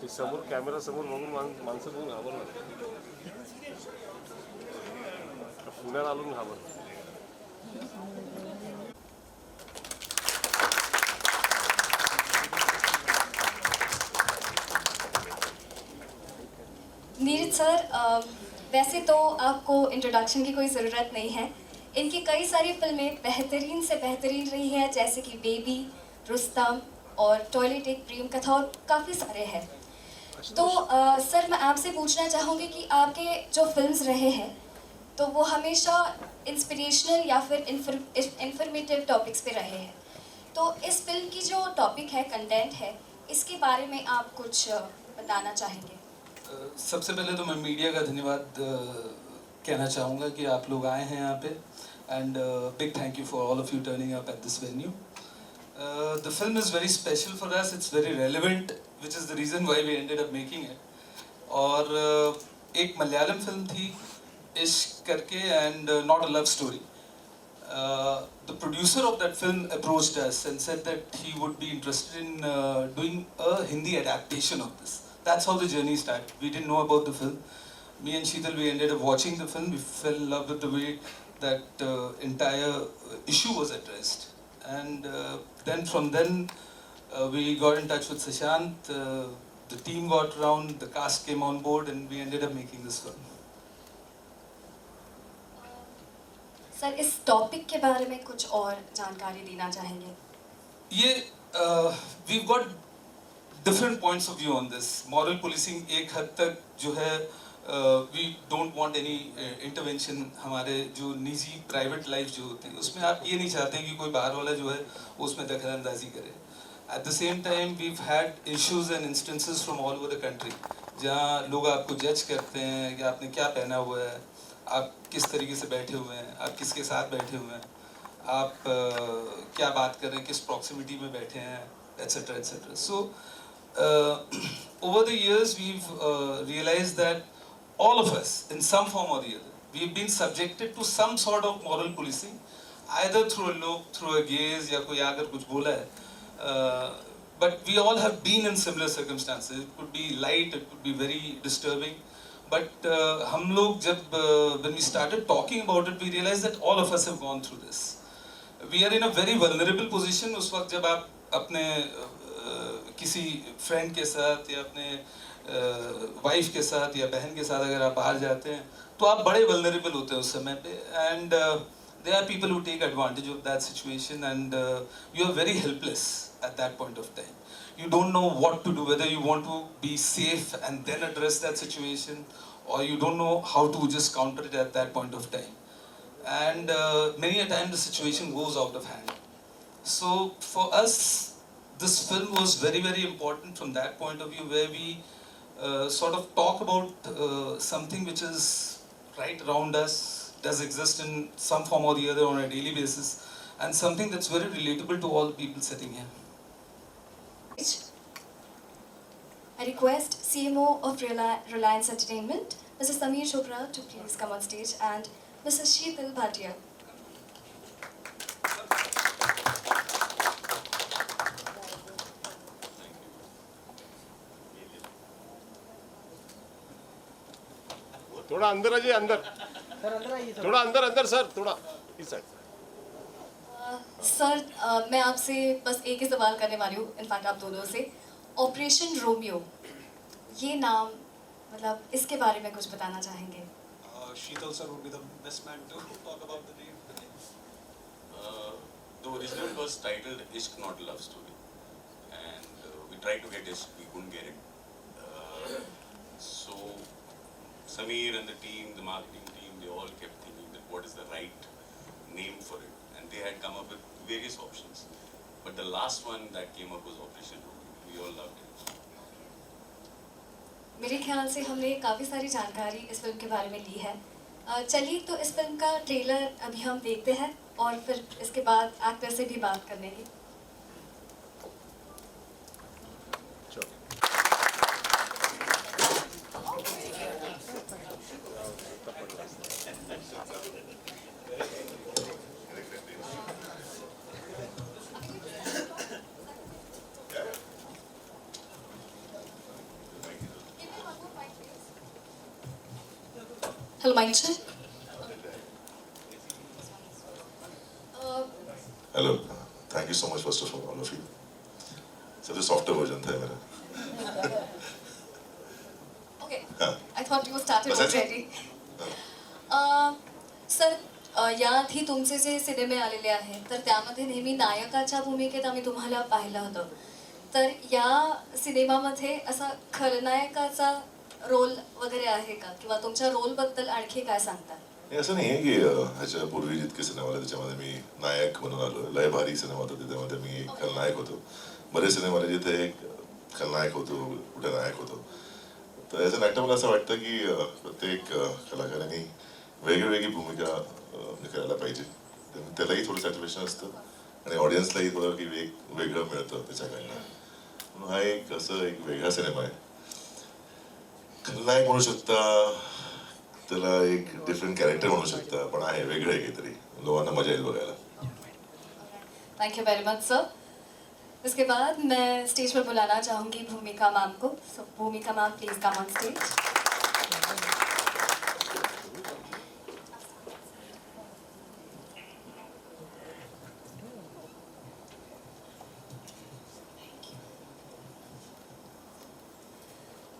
समोर कॅमेरा समोर बघून माणसं बघून घाबरणार. पुण्याला आलो घाबर. नीरज सर, वैसे तो आपको इंट्रोडक्शन की कोई ज़रूरत नहीं है. इनकी कई सारी फिल्में बेहतरीन से बेहतरीन रही है, जैसे कि बेबी, रुस्तम और टॉयलेट एक प्रेम कथा और काफ़ी सारे हैं. तो सर, मैं आपसे पूछना चाहूँगी कि आपके जो फिल्म्स रहे हैं तो वो हमेशा इंस्पिरेशनल या फिर इंफॉर्मेटिव टॉपिक्स पे रहे हैं. तो इस फिल्म की जो टॉपिक है, कंटेंट है, इसके बारे में आप कुछ बताना चाहेंगे? सबसे पहले तो मैं मीडिया का धन्यवाद कहना चाहूँगा कि आप लोग आए हैं यहाँ पे, and big thank you for all of you turning up at this venue. The film is very special for us, it's very relevant, which is the reason why we ended up making it. और एक Malayalam film थी इश्क करके, and not a love story. The producer of that film approached us and said that he would be interested in doing a Hindi adaptation of this. That's how the journey started. We didn't know about the film. Me and Sheetal, we ended up watching the film. We fell in love with the way that entire issue was addressed. And then from then, we got in touch with Sushant. The team got around, the cast came on board, and we ended up making this film. Sir, इस topic के बारे में कुछ और जानकारी देना चाहेंगे? ये we've got different points of view on this. Moral policing एक हद तक जो है we don't want any intervention. हमारे जो निजी प्राइवेट लाइफ जो होते हैं उसमें आप ये नहीं चाहते हैं कि कोई बाहर वाला जो है उसमें दखलंदाजी करे. At the same time we've had issues and instances from all over the country जहाँ लोग आपको जज करते हैं कि आपने क्या पहना हुआ है, आप किस तरीके से बैठे हुए हैं, आप किसके साथ बैठे हुए हैं, आप क्या बात कर रहे हैं, किस प्रॉक्सिमिटी में बैठे हैं, etcetera etcetera. So over the years we've realized that all of us in some form or the other we've been subjected to some sort of moral policing, either through a look, through a gaze, या कोई आकर कुछ बोला है. But we all have been in similar circumstances. It could be light, it could be very disturbing. But हम लोग जब when we started talking about it, we realized that all of us have gone through this. We are in a very vulnerable position. उस वक्त जब आप अपने किसी friend के साथ या अपने वाइफ के साथ या बहन के साथ अगर आप बाहर जाते हैं तो आप बड़े vulnerable होते हैं उस समय पे, and there are people who take advantage of that situation, and you are very helpless at that point of time. You don't know what to do, whether you want to be safe and then address that situation, or you don't know how to just counter it at that point of time. And many a time the situation goes out of hand. So for us, this film was very, very important from that point of view, where we sort of talk about something which is right around us, does exist in some form or the other on a daily basis, and something that's very relatable to all the people sitting here. I request CMO of Reliance Entertainment, Mr. Sameer Chopra, to please come on stage, and Mrs. Sheetal Bhatia. थोड़ा अंदर आइए, अंदर. थोड़ा अंदर अंदर sir, थोड़ा इस side. Sir, मैं आपसे बस एक ही सवाल करने वाली हूँ, इनफैक्ट आप दोनों से. ऑपरेशन रोमियो, ये नाम, मतलब इसके बारे में कुछ बताना चाहेंगे? Sheetal sir would be the best man to talk about the name. The original was titled Ishq Not Love Story, and we tried to get Ishq, we couldn't get it. So Sameer and the team, the marketing team, they all kept thinking that what is the right name for it, and they had come up with various options, but the last one that came up was Operation Romeo. We all loved it. मेरे ख्याल से हमने काफ़ी सारी जानकारी इस film के बारे में ली है. चलिए, तो इस फिल्म का ट्रेलर अभी हम देखते हैं और फिर इसके बाद एक्टर से भी बात कर लेंगे. Hello, mic check. Hello thank you so much first of all of you सबसे सॉफ्टवेयर वर्जन था मेरा Okay, हाँ. I thought you started बस ऐसे? already. सर या आधी तुमचे जे सिनेमे आलेले आहेत तर त्यामध्ये नेहमी नायकाच्या भूमिकेत आम्ही तुम्हाला पाहिलं होतं. तर या सिनेमामध्ये असा खलनायकाचा रोल वगैरे आहे का किंवा तुमच्या रोलबद्दल आणखी काय सांगता? हे असं नाही आहे की ह्याच्या पूर्वी जितके सिनेमा आले त्याच्यामध्ये मी नायक म्हणून आलो लय भारी सिनेमा होता त्याच्यामध्ये मी एक खलनायक होतो बरेच सिनेमा आले जिथे एक खलनायक होतो कुठे नायक होतो तर ॲज अन ॲक्टर मला असं वाटतं की प्रत्येक कलाकारांनी वेगळी भूमिका करायला पाहिजे त्यालाही थोडं सॅटिस्फॅक्शन असतं आणि ऑडियन्सलाही थोडं की वेगळं मिळतं त्याच्याकडनं म्हणून हा एक असं एक वेगळा सिनेमा आहे खलनायक म्हणू शकता त्याला एक डिफरंट कॅरेक्टर म्हणू शकता पण आहे वेगळं आहे काहीतरी लोकांना मजा येईल बघायला thank you very much sir. इसके बाद मैं स्टेज पर बुलाना चाहूँगी भूमिका मैम को. सो भूमिका ma'am please come on stage.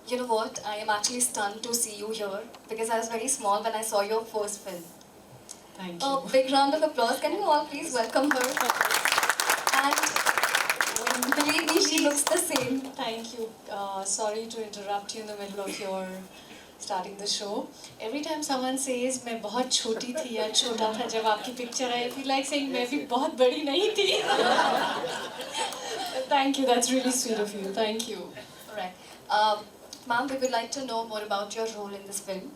You know what? I am actually stunned to see you here because I was very small when I saw your first film. Thank A you. big round of applause. Can you all please welcome her? And believe me, she looks the same. Thank you. Sorry to interrupt you in the middle of your starting the show. Every time someone says मैं बहुत छोटी थी या छोटा था जब आपकी picture I, I feel like saying मैं भी बहुत बड़ी नहीं थी. Thank you. That's really sweet of you. Thank you. Alright. Ma'am, we would like to know more about your role in this film.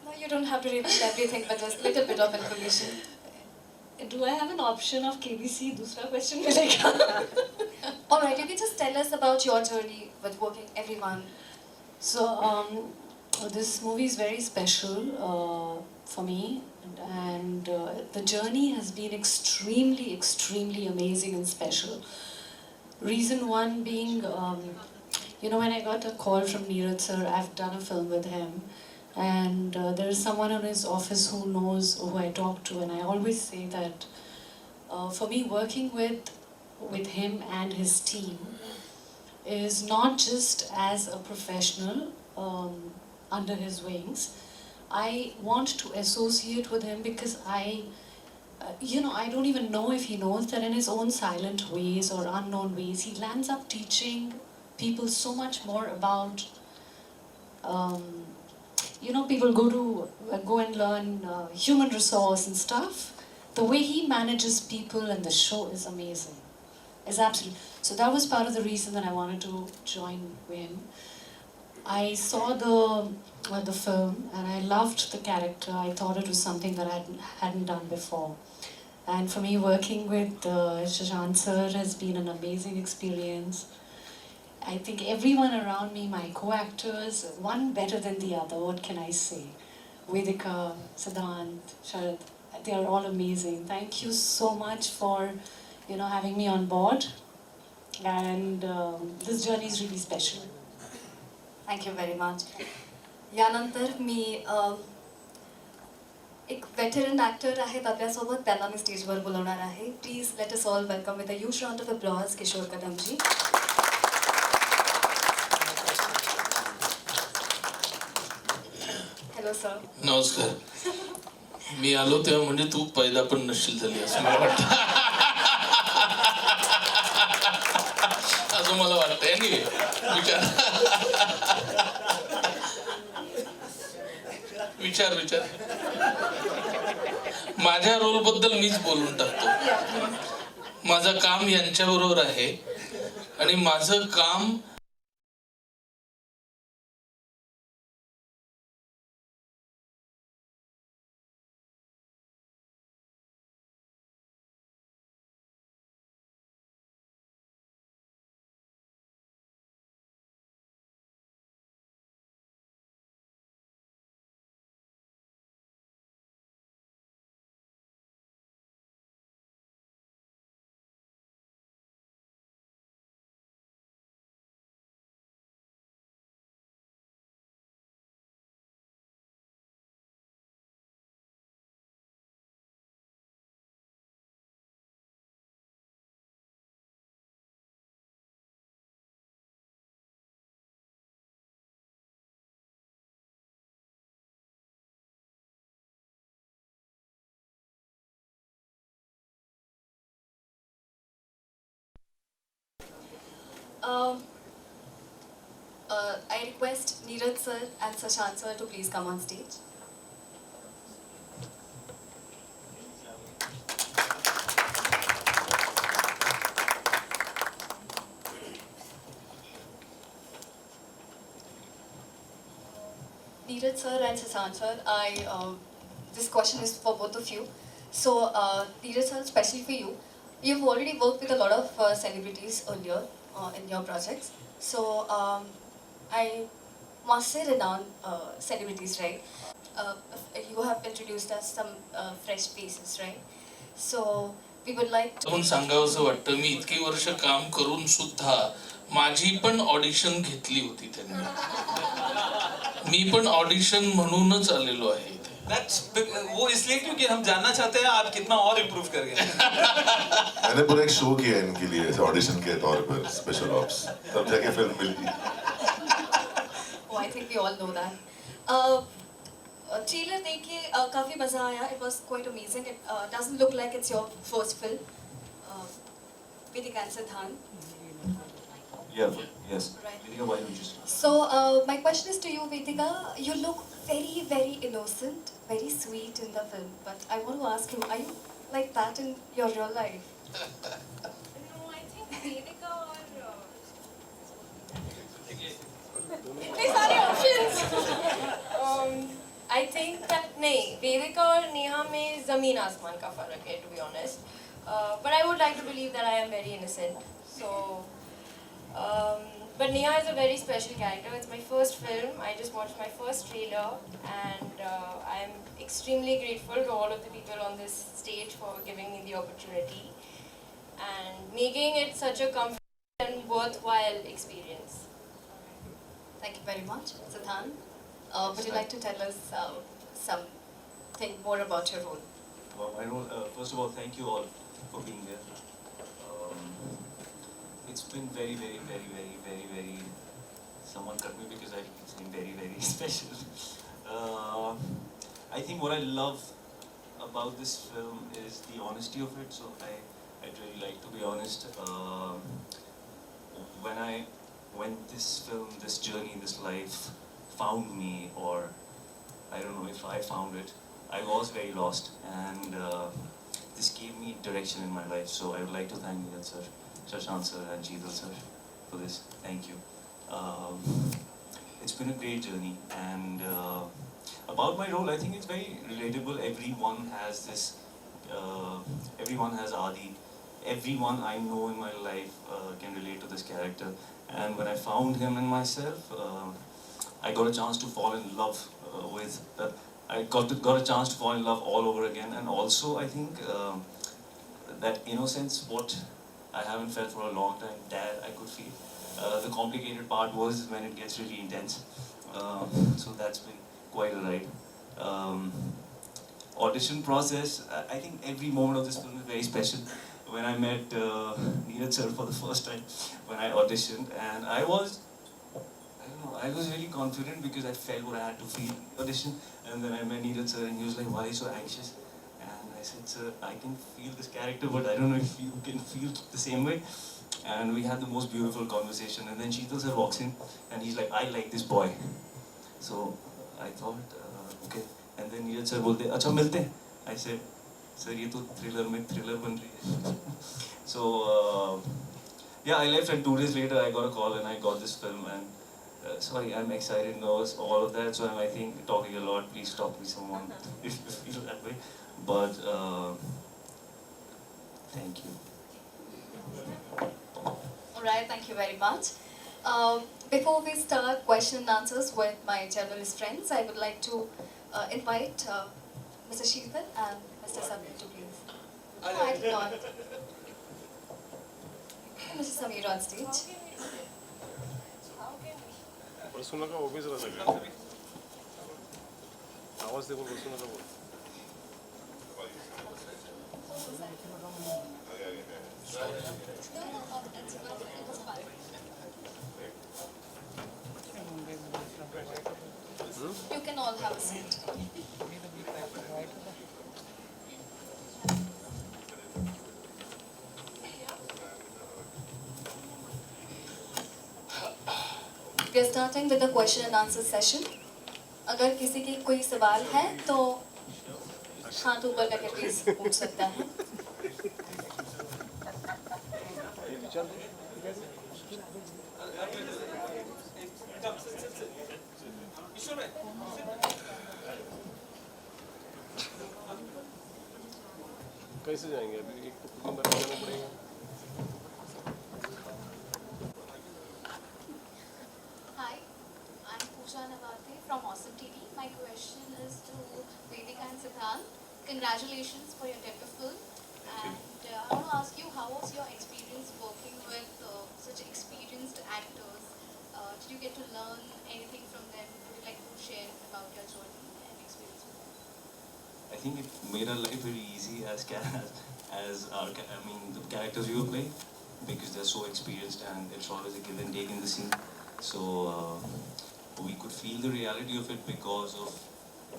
No, you don't have to reveal everything, but just a little bit of information. Do I have an option of KBC? दूसरा question मिलेगा. Alright, you can just tell us about your journey with working everyone. So this movie is very special for me, and the journey has been extremely amazing and special. Reason one being, when I got a call from Neeraj sir, I've done a film with him, and there is someone in his office who knows who I talk to, and I always say that for me working with him and his team is not just as a professional under his wings. I want to associate with him because I don't even know if he knows that in his own silent ways or unknown ways, he lands up teaching people so much more about, people go and learn human resource and stuff. The way he manages people and the show is amazing. It's absolutely. So that was part of the reason that I wanted to join him. I saw the film and I loved the character. I thought it was something that I hadn't done before. And for me, working with Shashank sir has been an amazing experience. I think everyone around me, my co-actors, one better than the other. What can I say? Vedika, Siddhant, Sharad, they are all amazing. Thank you so much for, having me on board. And this journey is really special. Thank you very much. यानंतर मी एक veteran actor आहेत आपल्यासोबत त्यांना मी स्टेजवर बोलवणार आहे. Please let us all welcome with a huge round of applause Kishore कदमजी. Hello sir. नमस्कार. मी आलो तेव्हा म्हणजे तू पैदा पण नशील झाली असं मला वाटतं. असं मला वाटतंय. विचार माझ्या रोल बद्दल मीच बोलून टाकतो. माझं काम यांच्या बरोबर आहे आणि माझं काम Um, I request Neeraj sir and Sashant sir to please come on stage. Neeraj sir and Sashant sir, this question is for both of you. So, Neeraj sir, especially for you, you've already worked with a lot of celebrities earlier in your projects. So, I must say renowned celebrities, right? You have introduced us some fresh faces, right? So, we would like to... म्हणून सांगावंसं वाटतं मी इतकी वर्ष काम करून सुद्धा माझी पण audition घेतली होती त्यांनी. मी पण ऑडिशन म्हणूनच आलेलो आहे इथे. वो इसलिए क्योंकि हम जानना चाहते हैं आप कितना और इम्प्रूव कर गए. मैंने पूरा एक शो किया इनके लिए ऑडिशन के तौर पर, स्पेशल ऑप्स, तब जाके फिल्म मिली. Oh, I think we all know that. Trailer देख के काफी मजा आया. It was quite amazing. It doesn't look like it's your first film. Vedika and Siddhant. Yeah, yes. Right. Vedika, why don't you start? So my question is to you, Vedika. You look very, very innocent, very sweet in the film. But I want to ask you, are you like that in your real life? No, I think Vedika or इतने सारे options. I think that नहीं वेदिका और नेहा में ज़मीन आसमान का फ़र्क है, to be honest. But I would like to believe that I am very innocent. So, but Neha is a very special character. It's my first film. I just watched my first trailer, and I am extremely grateful to all of the people on this stage for giving me the opportunity and making it such a comfortable and worthwhile experience. Thank you very much, Siddhant. Would you like to tell us something more about your role? My role, first of all, thank you all for being there. It's been very, very, very, very, very, very. Someone cut me because I'm saying very, very special. I think what I love about this film is the honesty of it. So I'd really like to be honest. When this film, this journey, this life found me, or I don't know if I found it, I was very lost, and this gave me direction in my life. So I would like to thank Neeraj sir, Shashank sir and Jeetal sir for this. Thank you. It's been a great journey, and about my role, I think it's very relatable. Everyone has this, everyone has Adi. Everyone I know in my life can relate to this character. And when I found him in myself, I got a chance to fall in love with. I got a chance to fall in love all over again. And also, I think that innocence, what I haven't felt for a long time, that I could feel. The complicated part was when it gets really intense. So that's been quite a ride. Audition process, I think every moment of this film is very special. When I met Neeraj sir for the first time, when I auditioned, and I was really confident because I felt what I had to feel in the audition. And then I met Neeraj sir, and he was like, "Why are you so anxious?" And I said, "Sir, I can feel this character, but I don't know if you can feel the same way." And we had the most beautiful conversation. And then Jeetal sir walks in, and he's like, "I like this boy." So I thought, okay. And then Neeraj sir bolte, "Acha milte hain." I said, "Sir, ये तो thriller में thriller बन रही है." So yeah, I left, and 2 days later I got a call and I got this film. And sorry, I'm excited, nervous, all of that. So I'm, I think, talking a lot. Please stop me, someone, if you feel that way. But thank you. Alright, thank you very much. Before we start question and answers with my journalist friends, I would like to invite Mr. Sheetal and Mr. Samir to please. No, I did not. Mr. Samir on stage. बसू नका, उभीच राहा सगळे. आवाज दे, पण बसू नका बोल. You can all have a seat. We are starting with the question and answer session. अगर किसी की कोई सवाल है तो हाथ ऊपर करके प्लीज पूछ सकता है. कैसे जाएंगे अभी? एक तो नंबर जाना पड़ेगा. Hi, I'm Pooja Navate from Awesome TV. My question is to Vedika and Siddhant. Congratulations for your debut film. And I want to ask you, how was your experience working with such experienced actors? Did you get to learn anything from them? Would you like to share about your journey and experience with them? I think it made our life very easy the characters we were playing, because they're so experienced and it's always a give and take in the scene. So we could feel the reality of it because of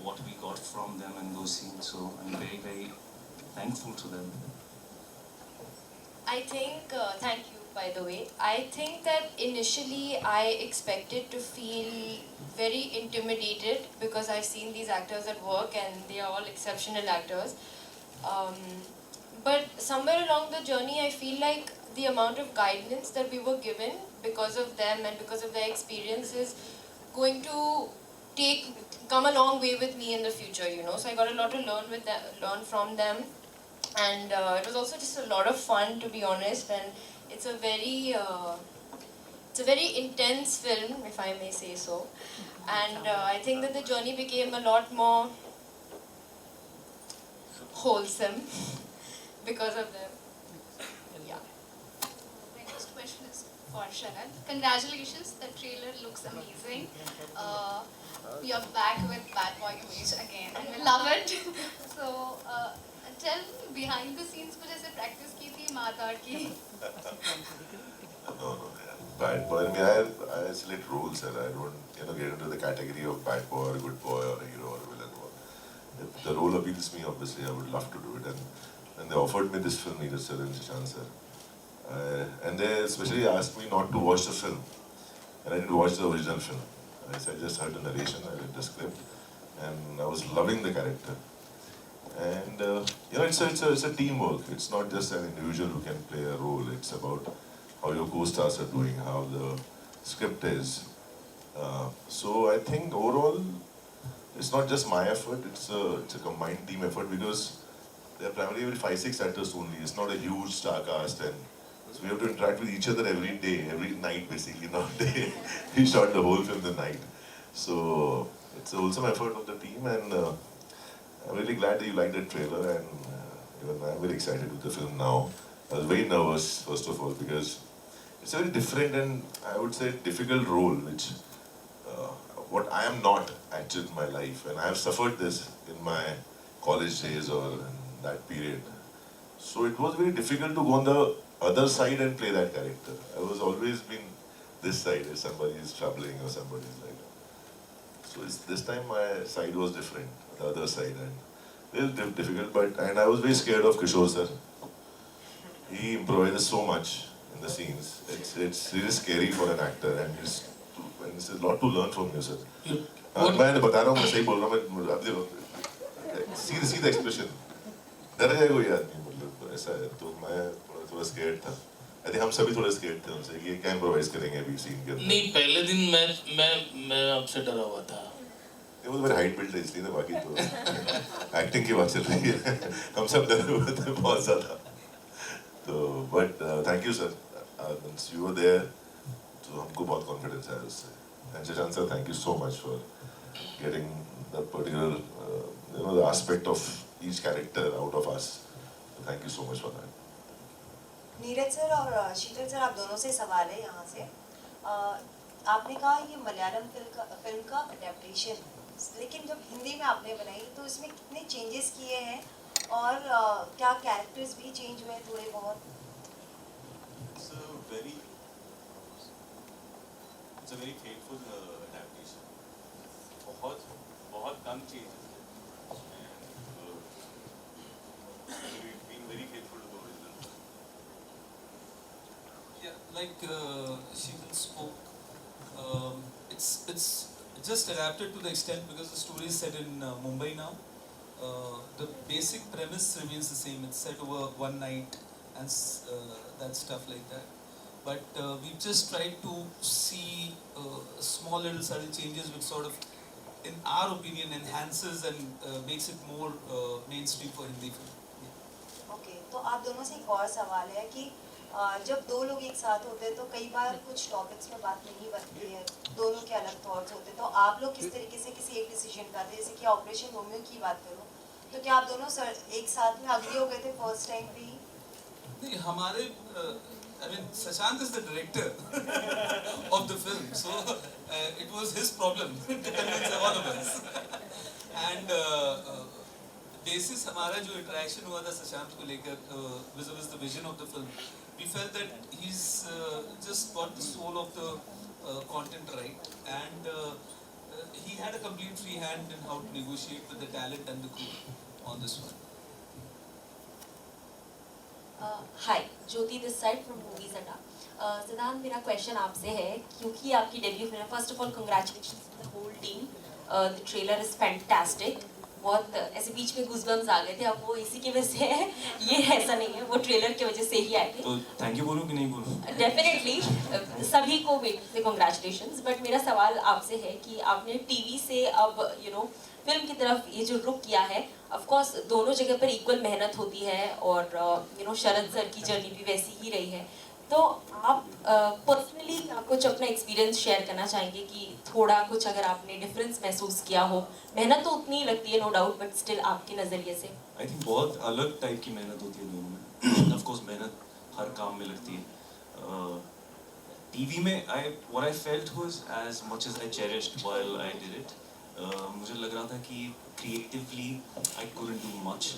what we got from them in those scenes. So I'm very, very thankful to them. I think, thank you by the way. I think that initially I expected to feel very intimidated because I've seen these actors at work and they are all exceptional actors. But somewhere along the journey I feel like the amount of guidance that we were given because of them and because of their experience is going to come a long way with me in the future, you know. So I got a lot to learn from them. And it was also just a lot of fun, to be honest, and it's a very intense film, if I may say so. And I think that the journey became a lot more wholesome because of them. Yeah. My next question is for Sharad. Congratulations, the trailer looks amazing. You're back with bad boy image again, and we love it. So, tell me, behind the scenes कुछ ऐसे practice की थी मातार की? No, yeah. Bad boy. I mean, I select roles, and I don't, get into the category of bad boy or good boy or a hero or a villain. If the role appeals me, obviously, I would love to do it. And they offered me this film, Neeraj sir and Shashank sir. And they especially asked me not to watch the film. And I didn't watch the original film. I just heard the narration, I read the script, and I was loving the character. And it's a teamwork. It's not just an individual who can play a role. It's about how your co-stars are doing, how the script is. So I think overall, it's not just my effort. It's a combined team effort because there are primarily 5-6 actors only. It's not a huge star cast, and so we have to interact with each other every day, every night basically, not day. We shot the whole film the night. So it's a wholesome effort of the team, and I'm really glad that you liked the trailer, and even I'm very excited with the film now. I was very nervous, first of all, because it's a very different and I would say difficult role, which what I am not actually in my life, and I have suffered this in my college days or in that period. So it was very difficult to go on the other side and play that character. I was always been this side, if somebody is troubling or somebody is like that. So this time my side was different, the other side, and it was difficult. And I was very scared of Kishore sir. He improvises so much in the scenes. It's really scary for an actor, and it's a lot to learn from you, sir. मैं बता रहा हूँ, मैं सही बोल रहा हूँ, मैं आप देखो, see the expression. डर जाएगा कोई आदमी, मतलब ऐसा है. तो मैं थोड़ा scared था. I think हम सभी थोड़े scared थे उनसे कि क्या improvise करेंगे अभी scene के अंदर. नहीं, पहले दिन मैं आपसे डरा हुआ था. वो तो मेरी height build है इसलिए ना, बाकी तो acting की बात चल रही है. हम सब डरे हुए थे बहुत ज़्यादा. तो but thank you sir. Once you were there, तो हमको बहुत confidence आया उससे. And Shashank sir, thank you so much for getting that particular the aspect of each character out of us. So thank you so much for that. Neeraj sir और शीतल sir, आप दोनों से सवाल है यहाँ से. आपने कहा ये मलयालम फिल्म का अडेप्टेशन, लेकिन जब हिंदी में आपने बनाई तो इसमें कितने चेंजेस किए हैं और क्या कैरेक्टर्स भी चेंज हुए थोड़े बहुत? It's a very faithful adaptation. बहुत कम changes हैं. And we've been very faithful to the original. Yeah, like Sheetal spoke, it's just adapted to the extent because the story is set in Mumbai now. The basic premise remains the same. It's set over one night and that stuff like that. But we've just tried to see small little subtle changes which sort of, in our opinion, enhances and makes it more mainstream for Hindi film. Okay, तो आप दोनों से एक और सवाल है कि जब दो लोग एक साथ होते हैं तो कई बार कुछ टॉपिक्स में बात नहीं बनती है, दोनों के अलग थॉट्स होते हैं, तो आप लोग किस तरीके से किसी एक डिसीजन करते हैं? जैसे कि ऑपरेशन रोमियो की बात करूँ तो क्या आप दोनों एक साथ में अग्री हो गए थे फर्स्ट टाइम भी? नहीं, हमारे I mean, Shashank is the director of the film, so it was his problem to convince all of us. And basis हमारा जो interaction हुआ था Shashank को लेकर vis-a-vis the vision of the film, we felt that he's just got the soul of the content right, and he had a complete free hand in how to negotiate with the talent and the crew on this one. Hi, Jyoti this side from movies Adda. Siddhant, मेरा question आपसे है, क्योंकि आपकी debut film, first of all congratulations to the whole team, the trailer is fantastic. बहुत ऐसे बीच में goosebumps आ गए थे, अब वो इसी की वजह से है, ये ऐसा नहीं है, वो ट्रेलर की वजह से ही आए थे। तो थैंक यू बोलूं कि नहीं बोलूं? डेफिनेटली सभी को से कंग्रेचुलेशंस। बट मेरा सवाल आपसे है कि आपने टीवी से अब फिल्म की तरफ ये जो रुख किया है, ऑफ कोर्स दोनों जगह पर इक्वल मेहनत होती है और शरद सर की जर्नी भी वैसी ही रही है, तो आप पर्सनली कुछ अपना एक्सपीरियंस शेयर करना चाहेंगे कि थोड़ा कुछ अगर आपने डिफरेंस महसूस किया हो? मेहनत तो उतनी ही लगती है नो डाउट, बट स्टिल आपके नज़रिए से। आई थिंक बहुत अलग टाइप की मेहनत होती है दोनों में। ऑफ कोर्स मेहनत हर काम में लगती है। टीवी में what I felt was as much as I cherished while I did it, मुझे लग रहा था कि creatively I couldn't do much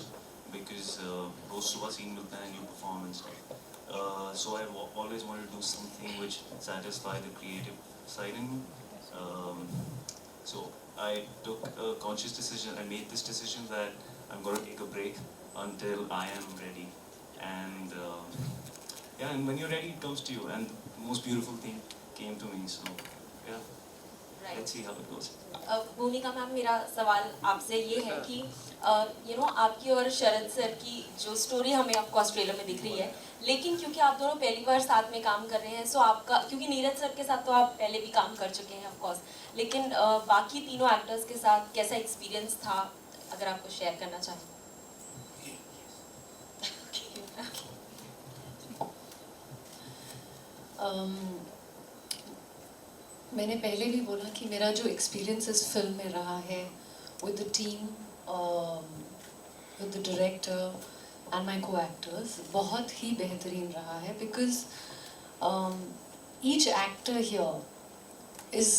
because रोज सुबह सीन मिलता है, new performance, so I always wanted to do something which satisfy the creative side in me. So I took a conscious decision. I made this decision that I'm going to take a break until I am ready, and yeah, and when you're ready it comes to you, and the most beautiful thing came to me. So yeah, let's see how it goes. भूमिका ma'am, मेरा सवाल आपसे ये है कि आपकी और शरद sir की जो स्टोरी हमें ऑफ कोर्स ट्रेलर में दिख रही है, लेकिन क्योंकि आप दोनों पहली बार साथ में काम कर रहे हैं, सो आपका, क्योंकि नीरज सर के साथ तो आप पहले भी काम कर चुके हैं ऑफ कोर्स, लेकिन बाकी तीनों एक्टर्स के साथ कैसा एक्सपीरियंस था, अगर आपको शेयर करना चाहें? मैंने पहले भी बोला कि मेरा जो एक्सपीरियंस इस फिल्म में रहा है with the team, with the director and my co-actors, बहुत ही बेहतरीन रहा है, because each actor here is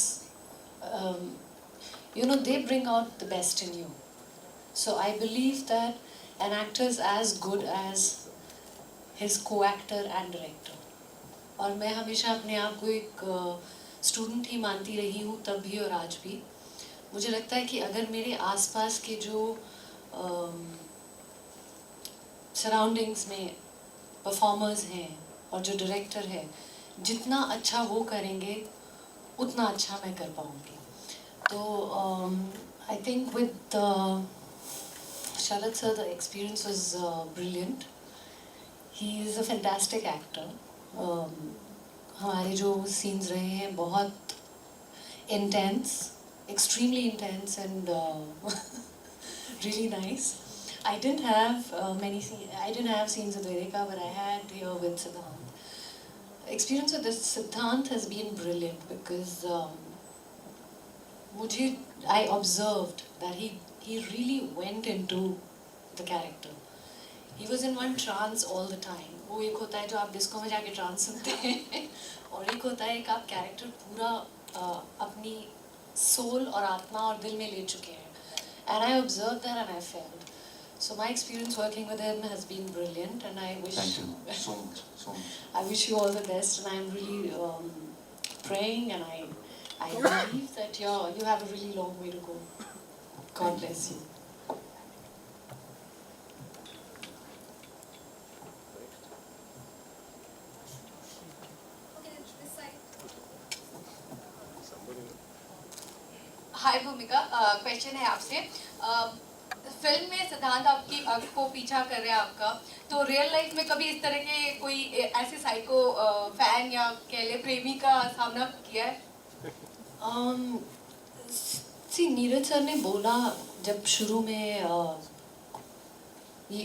they bring out the best in you. So I believe that an actor is as good as his co-actor and director. और मैं हमेशा अपने आप को एक स्टूडेंट ही मानती रही हूँ, तब भी और आज भी। मुझे लगता है कि अगर मेरे आसपास के जो सराउंडिंग्स में परफॉर्मर्स हैं और जो डायरेक्टर है, जितना अच्छा वो करेंगे उतना अच्छा मैं कर पाऊँगी। तो I think with Sharad sir the experience was brilliant. He is a fantastic actor. हमारे जो सीन्स रहे हैं बहुत intense, extremely intense and really nice. I didn't have I didn't have scenes with Vedika, but I had here with Siddhant. Experience with this Siddhant has been brilliant because I observed that he really went into the character. He was in one trance all the time. वो एक होता है जो आप disco में जाके trans सुनते हैं, और एक होता है एक आप कैरेक्टर पूरा अपनी सोल और आत्मा और दिल में ले चुके हैं. And I observed that and I felt. So my experience working with him has been brilliant, and I wish. Thank you so much, so much. I wish you all the best, and I'm really praying, and I believe that you have a really long way to go. God bless you. Okay, this side. Somebody. हाय भूमिका, question है आपसे। Film में सिद्धांत आपको पीछा कर रहे हैं आपका, तो रियल लाइफ में कभी इस तरह के कोई ऐसे साइको फैन या कह ले प्रेमी का सामना किया है? सी नीरज सर ने बोला जब शुरू में ये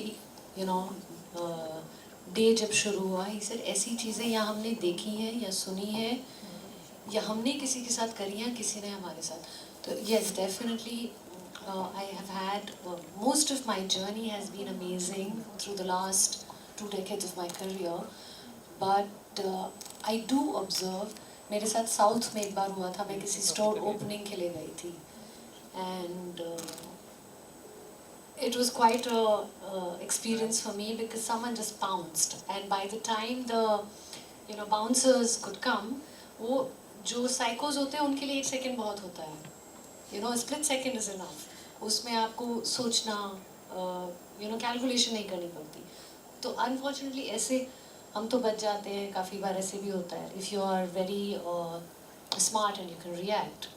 डे जब शुरू हुआ, ही सर ऐसी चीज़ें या हमने देखी हैं या सुनी है या हमने किसी के साथ करी हैं, किसी ने हमारे साथ। तो yes definitely I have had most of my journey has been amazing through the last 2 decades of my career, but I do observe, मेरे साथ साउथ में एक बार हुआ था, मैं किसी स्टोर ओपनिंग के लिए गई थी and it was quite a experience for me because someone just pounced, and by the time the bouncers could come, वो जो साइकोज होते हैं उनके लिए 1 सेकेंड बहुत होता है, स्प्लिट सेकेंड इज इनफ। उसमें आपको सोचना कैलकुलेशन नहीं करनी पड़ती। तो अनफॉर्चुनेटली ऐसे हम तो बच जाते हैं, काफ़ी बार ऐसे भी होता है, if you are very smart and you can react.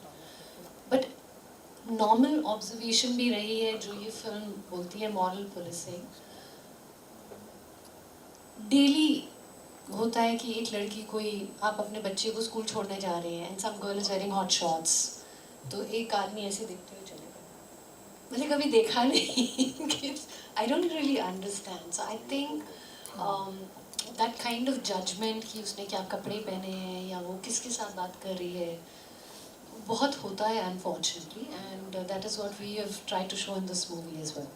But normal observation भी रही है जो ये फिल्म बोलती है मॉरल पुलिसिंग। डेली होता है कि एक लड़की कोई, आप अपने बच्चे को स्कूल छोड़ने जा रहे हैं and some girl is wearing hot shorts, तो एक आदमी ऐसे देखते हुए चलेगा, मैंने कभी देखा नहीं। I don't really understand, so I think that kind of judgement कि उसने क्या कपड़े पहने हैं या वो किसके साथ बात कर रही है, बहुत होता है unfortunately, and that is what we have tried to show in this movie as well.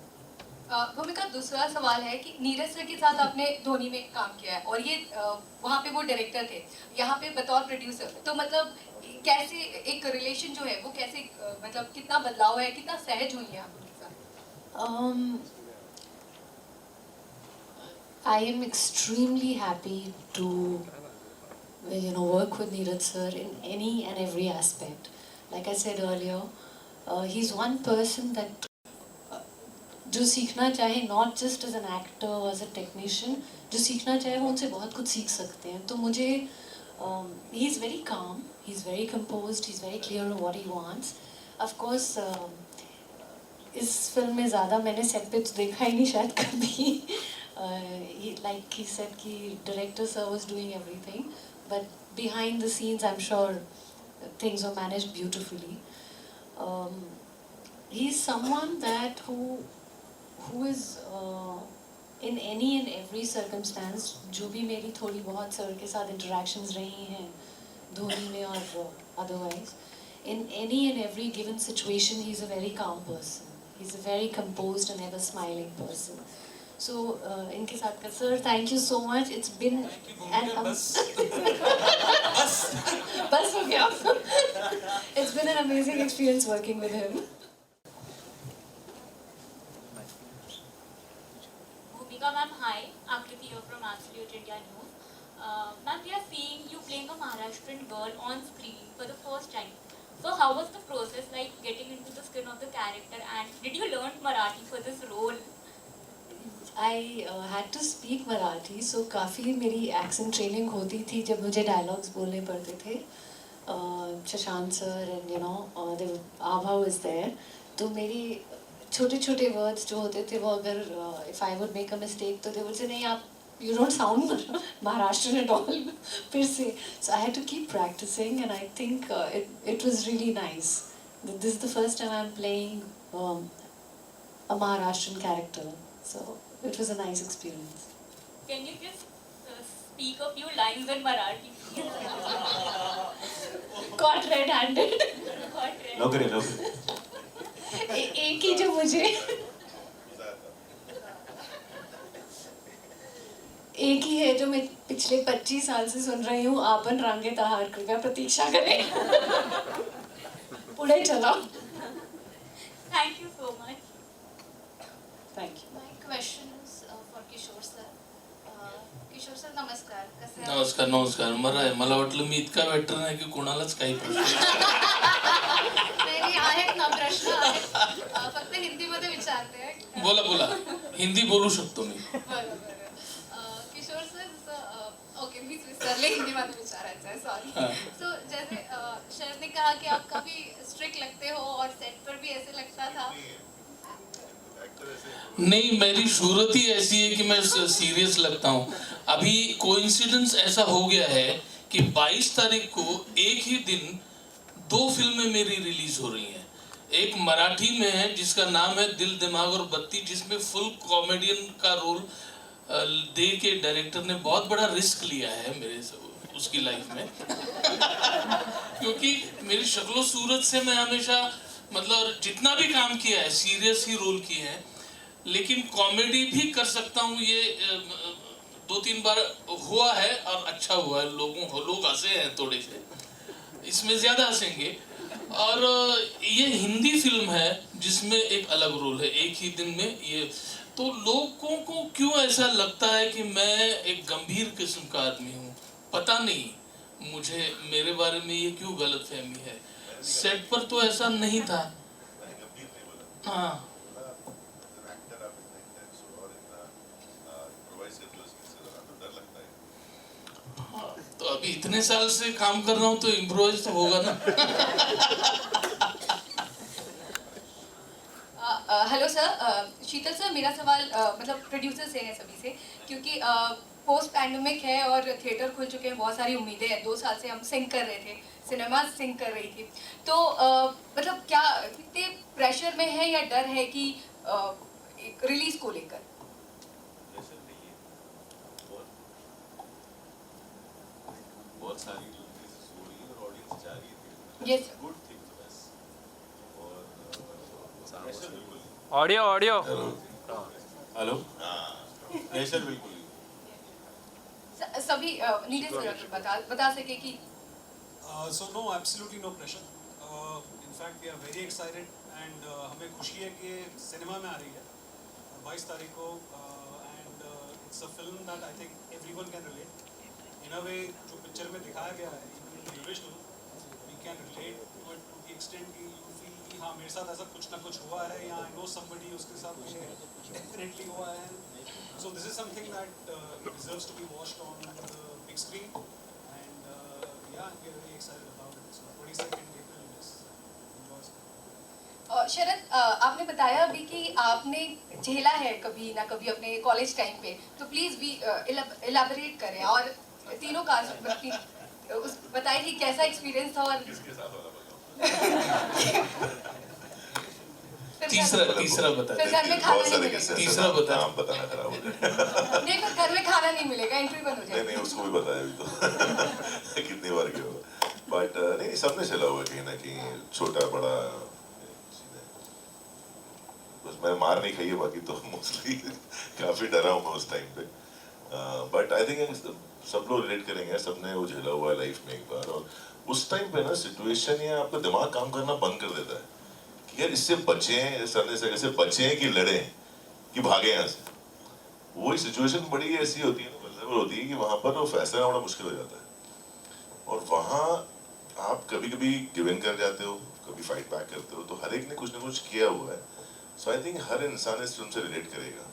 Bhumika, दूसरा सवाल है कि नीरज सर के साथ आपने धोनी में काम किया है और ये वहाँ पे वो डायरेक्टर थे, यहाँ पे बतौर प्रोड्यूसर, तो मतलब कैसे एक रिलेशन जो है वो कैसे मतलब कितना बदलाव है, कितना सहज हुई है आप उनके साथ? I am extremely happy to work with Neeraj sir in any and every aspect. Like I said earlier, he's one person that जो सीखना चाहे, not just as an actor or as a technician, जो सीखना चाहे वो उनसे बहुत कुछ सीख सकते हैं। तो मुझे he is very calm, he is very composed, he is very clear on what he wants. Of course इस फिल्म में ज़्यादा मैंने सेट पे तो देखा ही नहीं शायद कभी। Like he said कि director sir was doing everything, but behind the scenes I'm sure things were managed beautifully. He's someone that who is in any and every circumstance, जो भी मेरी थोड़ी बहुत सर के साथ interactions रही हैं धोनी में और otherwise, in any and every given situation he's a very calm person, he's a very composed and ever smiling person. So इनके साथ का sir, thank you so much, it's been बस हो गया। It's been an amazing experience working with him. Bhumika ma'am, hi, Akriti here from Absolute India News. Ma'am, we are seeing you playing a Maharashtrian girl on screen for the first time. So how was the process like getting into the skin of the character, and did you learn Marathi for this role? I had to speak Marathi, so काफ़ी मेरी accent training होती थी जब मुझे dialogues बोलने पड़ते थे। Shashank sir and the Abha was there, तो मेरी छोटे छोटे words जो होते थे वो अगर if I would make a mistake तो they would say नहीं आप you don't sound Maharashtrian at all फिर से। So I had to keep practicing, and I think it was really nice. This is the first time I'm playing a Maharashtrian character, so it was a nice experience. Can you just speak a few lines in Marathi? Caught red-handed. लवकर एक ही जो मुझे एक ही है जो मैं पिछले 25 साल से सुन रही हूँ, आपन रांगे तहार कृपया प्रतीक्षा करें। पुढे चला। Thank you so much. Thank you. My question is for Kishore sir. Kishore sir, नमस्कार, कसे आहात? नमस्कार नमस्कार, मला वाटलं मी इतका वेटर नाही की कोणालाच काही प्रश्न नाही आहेत ना प्रश्न आहेत, फक्त हिंदीमध्ये विचारते हैं. बोला बोला, हिंदी बोलू शकतो मी। बरं. किशोर सर, ओके मीच विसरले हिंदीमध्ये विचारायचं आहे, सॉरी. सो जैसे शरद ने कहा कि आप काफी स्ट्रिक्ट लगते हो और सेट पर भी ऐसे लगता था। नहीं, मेरी सूरत ही ऐसी है कि मैं सीरियस लगता हूँ। अभी कोइंसिडेंस ऐसा हो गया है कि 22 तारीख को एक ही दिन 2 फिल्में मेरी रिलीज हो रही हैं। एक मराठी में है जिसका नाम है दिल दिमाग और बत्ती, जिसमें फुल कॉमेडियन का रोल दे के डायरेक्टर ने बहुत बड़ा रिस्क लिया है मेरे से उसकी लाइफ में क्योंकि मेरी शक्लो सूरत से मैं हमेशा मतलब जितना भी काम किया है सीरियस ही रोल किए हैं, लेकिन कॉमेडी भी कर सकता हूँ। ये 2-3 बार हुआ है और अच्छा हुआ है, लोग हंसे हैं थोड़े से, इसमें ज्यादा हंसेंगे। और ये हिंदी फिल्म है जिसमें एक अलग रोल है एक ही दिन में ये, तो लोगों को क्यों ऐसा लगता है कि मैं एक गंभीर किस्म का आदमी हूँ, पता नहीं मुझे मेरे बारे में ये क्यों गलतफहमी है। सेट पर तो ऐसा नहीं था। हाँ, तो अभी इतने साल से काम कर रहा हूँ तो इम्प्रोवाइज तो होगा ना। हेलो सर, शीतल सर, मेरा सवाल मतलब प्रोड्यूसर से है सभी से, क्योंकि पोस्ट पैंडमिक है और थिएटर खुल चुके हैं, बहुत सारी उम्मीदें हैं। 2 साल से हम सिंक कर रहे थे, सिनेमा सिंक कर रही थी, तो मतलब क्या कितने प्रेशर में है या डर है कि एक रिलीज को लेकर? बहुत सारी रिलीजेस हो रही है और ऑडियंस जा रही है। यस गुड थिंग बस। और प्रेशर बिल्कुल नहीं। ऑडियो हेलो, प्रेशर बिल्कुल नहीं। सभी नीरज सर बता सके कि So no, absolutely no pressure. In fact, we are very excited and हमें खुशी है कि सिनेमा में आ रही है 22 तारीख को, and it's a film that I think everyone can relate. In a way, जो पिक्चर में दिखाया गया है, even in the original, we can relate to it to the extent कि you feel कि हाँ मेरे साथ ऐसा कुछ ना कुछ हुआ है, या I know somebody उसके साथ ये definitely हुआ है. So this is something that deserves to be watched on the big screen, and yeah, we are very excited about it. So 22nd April is शरद, आपने बताया अभी कि आपने झेला है कभी ना कभी अपने कॉलेज टाइम पे, तो प्लीज भी इलाबोरेट करें और तीनों का बताएं कि कैसा एक्सपीरियंस था और तीसरा बता। फिर घर में खाना नहीं मिलेगा। तीसरा बता। नाम बताना खराब हो गया। नहीं, फिर घर में खाना नहीं मिलेगा, एंट्री बंद हो जाएगी। नहीं, उसको भी बताया अभी तो कितनी बार क्यों, बट नहीं, सबने चला हुआ कहीं ना कहीं, छोटा बड़ा। बस मैं मार नहीं खाई है, बाकी तो मोस्टली काफी डरा हूँ मैं उस टाइम पे, बट आई थिंक सब लोग रिलेट करेंगे, सबने वो झेला हुआ है लाइफ में एक बार। और उस टाइम पे ना सिचुएशन या आपका दिमाग काम करना बंद कर देता है कि यार इससे बचें, सरने से कैसे बचें कि लड़ें कि भागे यहाँ से। वही सिचुएशन बड़ी ऐसी होती है ना, होती है कि वहाँ पर वो फैसला बड़ा मुश्किल हो जाता है, और वहाँ आप कभी कभी गिव इन कर जाते हो, कभी फाइट बैक करते हो, तो हर एक ने कुछ ना कुछ किया हुआ है। सो आई थिंक हर इंसान इस फिल्म से रिलेट करेगा,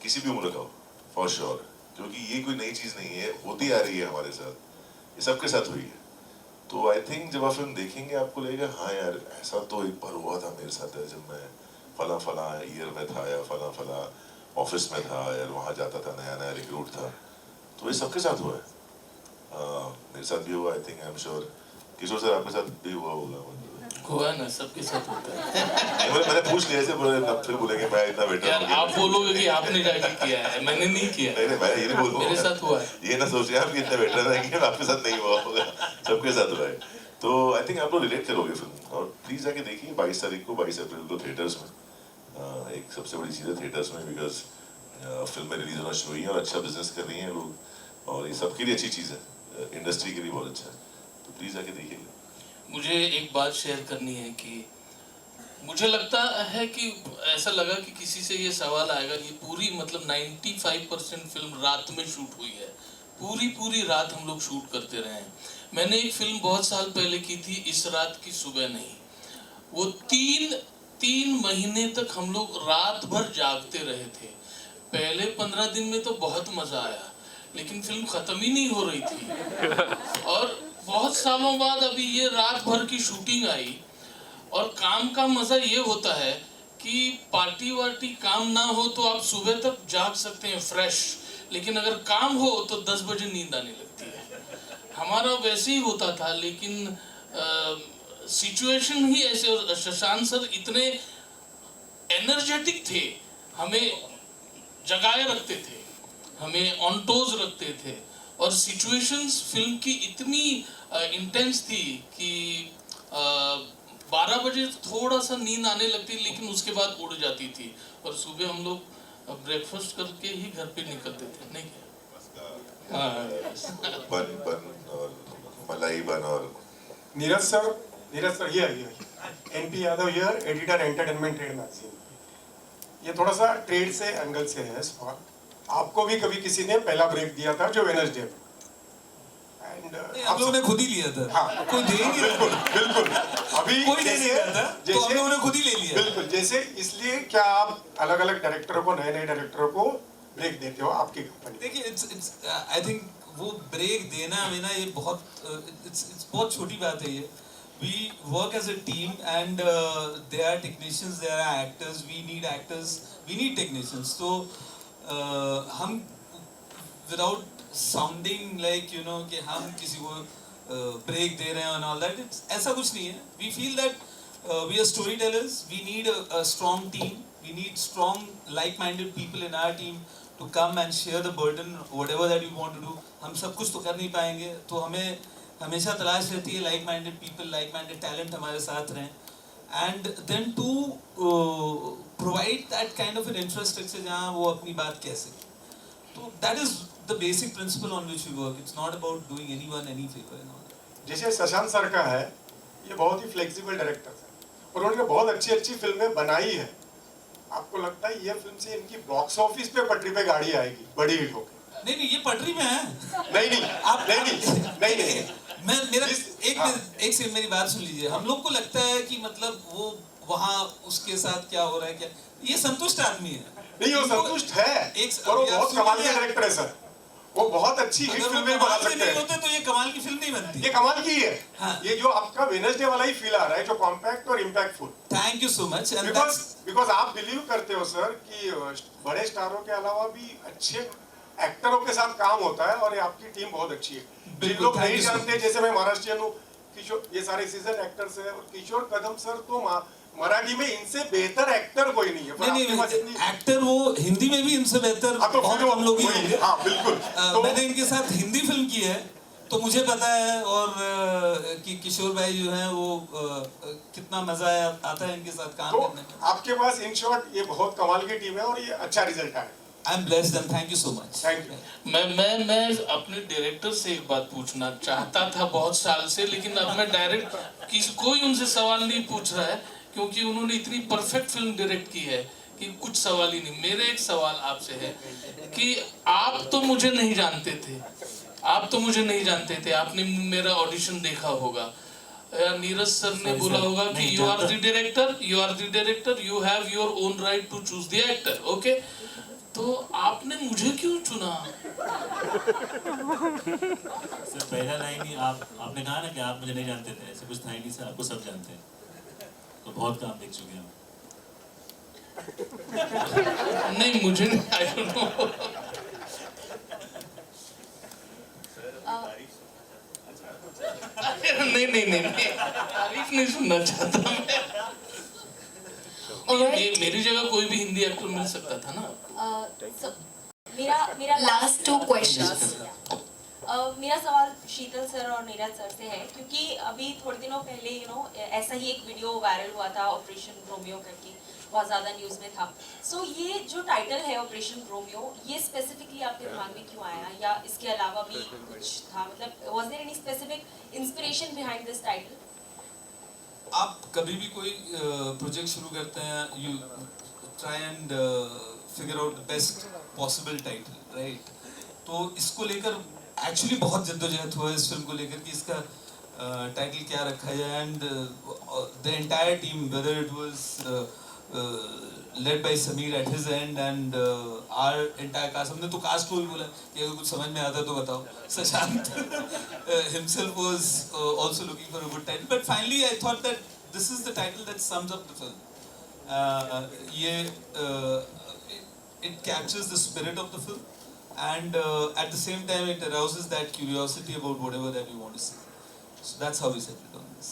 किसी भी उम्र का हो, फॉर श्योर, क्योंकि ये कोई नई चीज़ नहीं है, होती आ रही है हमारे साथ, ये सबके साथ हुई है। तो आई थिंक जब आप फिल्म देखेंगे आपको लगेगा हाँ यार ऐसा तो एक बार हुआ था मेरे साथ, है जब मैं फला फला ईयर में था या फला फला ऑफिस में था, यार वहाँ जाता था, नया नया रिक्रूट था, तो ये सबके साथ हुआ है। मेरे साथ भी हुआ, I think, I am sure Kishore sir आपके साथ भी हुआ होगा। हुआ ना, सबके साथ होता है। मैंने पूछ लिया ऐसे, फिर बोलेंगे मैं इतना बेटर यार आप बोलोगे कि आपने जाके किया है, मैंने नहीं किया। नहीं, मैं ये नहीं बोल, मेरे साथ हुआ है। ये ना सोचिए आप कि इतने बेटर है कि आपके साथ नहीं हुआ होगा, सबके साथ हुआ है। तो आई थिंक आप लोग रिलेट करोगे फिल्म, और प्लीज जाके देखिए 22 तारीख को, 22 अप्रैल को थिएटर्स में। एक सबसे बड़ी चीज़ है थिएटर्स में, बिकॉज फिल्में रिलीज होना शुरू हुई हैं और अच्छा बिजनेस कर रही हैं लोग, और ये सबके लिए अच्छी चीज़ है, इंडस्ट्री के लिए बहुत अच्छा है, तो प्लीज जाके देखिएगा। मुझे एक बात शेयर करनी है कि मुझे लगता है कि ऐसा लगा कि किसी से ये सवाल आएगा, ये पूरी मतलब 95% फिल्म रात में शूट हुई है, पूरी रात हम लोग शूट करते रहे हैं। मैंने एक फिल्म बहुत साल पहले की थी, इस रात की सुबह नहीं, वो 3 महीने तक हम लोग रात भर जागते रहे थे। पहले 15 दिन में तो बहुत मजा आया, लेकिन फिल्म खत्म ही नहीं हो रही थी, और बहुत सालों बाद अभी ये रात भर की शूटिंग आई, और काम का मजा ये होता है कि पार्टी वार्टी काम ना हो तो आप सुबह तक जाग सकते हैं फ्रेश, लेकिन अगर काम हो तो 10 बजे नींद आने लगती है। हमारा वैसे ही होता था, लेकिन सिचुएशन ही ऐसे, और शशांक सर इतने एनर्जेटिक थे, हमें जगाए रखते थे, हमें ऑन टोज रखते थे, और सिचुएशंस फिल्म की इतनी इंटेंस थी कि 12 बजे थोड़ा सा नींद आने लगती, लेकिन उसके बाद उड़ जाती थी, और सुबह हम लोग ब्रेकफास्ट करके ही घर पे निकलते थे। नहीं क्या? हाँ, बन और मलाई बन। और नीरज सर ये NP Yadav here, editor entertainment trade magazine. ये थोड़ा सा ट्रेड से एंगल से है सवाल। आपको भी कभी किसी ने पहला ब्रेक दिया था जो वेडनेसडे में, एंड आप लोगों ने खुद ही लिया था। हाँ, कोई दे नहीं रहा था। बिल्कुल अभी कोई दे नहीं रहा था, तो आप लोगों ने खुद ही ले लिया। बिल्कुल, जैसे इसलिए क्या आप अलग अलग डायरेक्टरों को, नए नए डायरेक्टरों को ब्रेक देते हो आपकी कंपनी? देखिए, इट्स आई थिंक वो ब्रेक देना में ना, ये बहुत इट्स बहुत छोटी बात है। ये we work as a team, and there are technicians, there are actors, we need actors, we need technicians. So हम without sounding like कि हम किसी को break दे रहे हैं and all that, ऐसा कुछ नहीं है. We feel that we are storytellers, we need a strong team, we need strong like-minded people in our team to come and share the burden, whatever that we want to do. हम सब कुछ तो कर नहीं पाएंगे, तो हमें हमेशा तलाश रहती है like minded people, like minded talent हमारे साथ रहें, and then to provide that kind of an infrastructure जहाँ वो अपनी बात कह सके. तो that is the basic principle on which we work. It's not about doing anyone any favour and all that. जैसे शशांक सर का है, ये बहुत ही फ्लेक्सिबल डायरेक्टर है और उन्होंने बहुत अच्छी अच्छी फिल्में बनाई है. आपको लगता है ये फिल्म से इनकी बॉक्स ऑफिस पे पटरी पे गाड़ी आएगी, बड़ी हिट होगी? नहीं, ये पटरी में है. नहीं आप नहीं मैं मेरा एक से मेरी बात सुन लीजिए. हम लोग को लगता है कि मतलब वो वहाँ उसके साथ क्या हो रहा है, क्या ये संतुष्ट आदमी है. नहीं, वो संतुष्ट है और वो बहुत कमाल के डायरेक्टर है सर. वो बहुत अच्छी हिट फिल्में बना सकते हैं. होते तो ये कमाल की फिल्म नहीं बनती. ये कमाल की है. हाँ. ये जो आपका वेडनेसडे वाला ही फील आ रहा है, जो कॉम्पैक्ट और impactful. Thank you so much. Because आप बिलीव करते हो सर कि बड़े स्टारों के अलावा भी अच्छे एक्टरों के साथ काम होता है, और ये आपकी टीम बहुत अच्छी है. जिन लोग नहीं जानते, जैसे मैं महाराष्ट्रियन हूँ, किशोर, ये सारे सीजन एक्टर्स हैं, और किशोर कदम सर तो मराठी में इनसे बेहतर एक्टर कोई नहीं है. नहीं, एक्टर वो हिंदी में भी इनसे बेहतर बहुत कम लोग ही होंगे. हाँ, बिल्कुल. मैंने इनके साथ हिंदी फिल्म की है, तो मुझे पता है और कि किशोर भाई जो हैं वो कितना मजा आता है इनके साथ काम करने में. आपके पास इन शॉर्ट ये बहुत कमाल की टीम है और ये अच्छा रिजल्ट आया. I am blessed and thank you so much. Thank you. मैं अपने डायरेक्टर से एक बात पूछना चाहता था बहुत साल से, लेकिन अब मैं डायरेक्ट कोई उनसे सवाल नहीं पूछ रहा है, क्योंकि उन्होंने इतनी परफेक्ट फिल्म डायरेक्ट की है कि कुछ सवाल ही नहीं. मेरे एक सवाल आपसे है कि आप तो मुझे नहीं जानते थे, आपने मेरा ऑडिशन देखा होगा, नीरज सर ने बोला होगा कि you are the director, you have your own right to choose the actor. Okay, तो आपने मुझे क्यों चुना? सर पहला लाइन ही आपने कहा ना कि आप मुझे नहीं जानते थे, ऐसे कुछ था ही नहीं सर. आपको सब जानते हैं, तो बहुत काम देख चुके हैं हम. नहीं, मुझे नहीं, आई डोंट नो. नहीं, तारीफ नहीं सुनना चाहता मैं. मेरी जगह कोई भी हिंदी एक्टर मिल सकता था ना. मेरा लास्ट 2 क्वेश्चंस. मेरा सवाल शीतल सर और नीरज सर से है, क्योंकि अभी थोड़े दिनों पहले ऐसा ही एक वीडियो वायरल हुआ था, ऑपरेशन रोमियो करके, बहुत ज़्यादा न्यूज़ में था. सो ये जो टाइटल है ऑपरेशन रोमियो, ये स्पेसिफिकली आपके दिमाग में क्यों आया, या इसके अलावा भी कुछ था? मतलब was there any specific inspiration behind this title? आप कभी भी कोई प्रोजेक्ट शुरू करते हैं, you try and figure out the best possible title, right? तो इसको लेकर एक्चुअली बहुत जद्दोजहद हुआ है इस फिल्म को लेकर कि इसका टाइटल क्या रखा जाए. And the entire team, whether it was led by Sameer at his end and our entire cast. हमने तो cast को भी बोला कि अगर कुछ समझ में आता तो बताओ. Shashank himself was also looking for a good title, but finally I thought that this is the title that sums up the film. It captures the spirit of the film, and at the same time it arouses that curiosity about whatever that you want to see. So that's how we settled on this.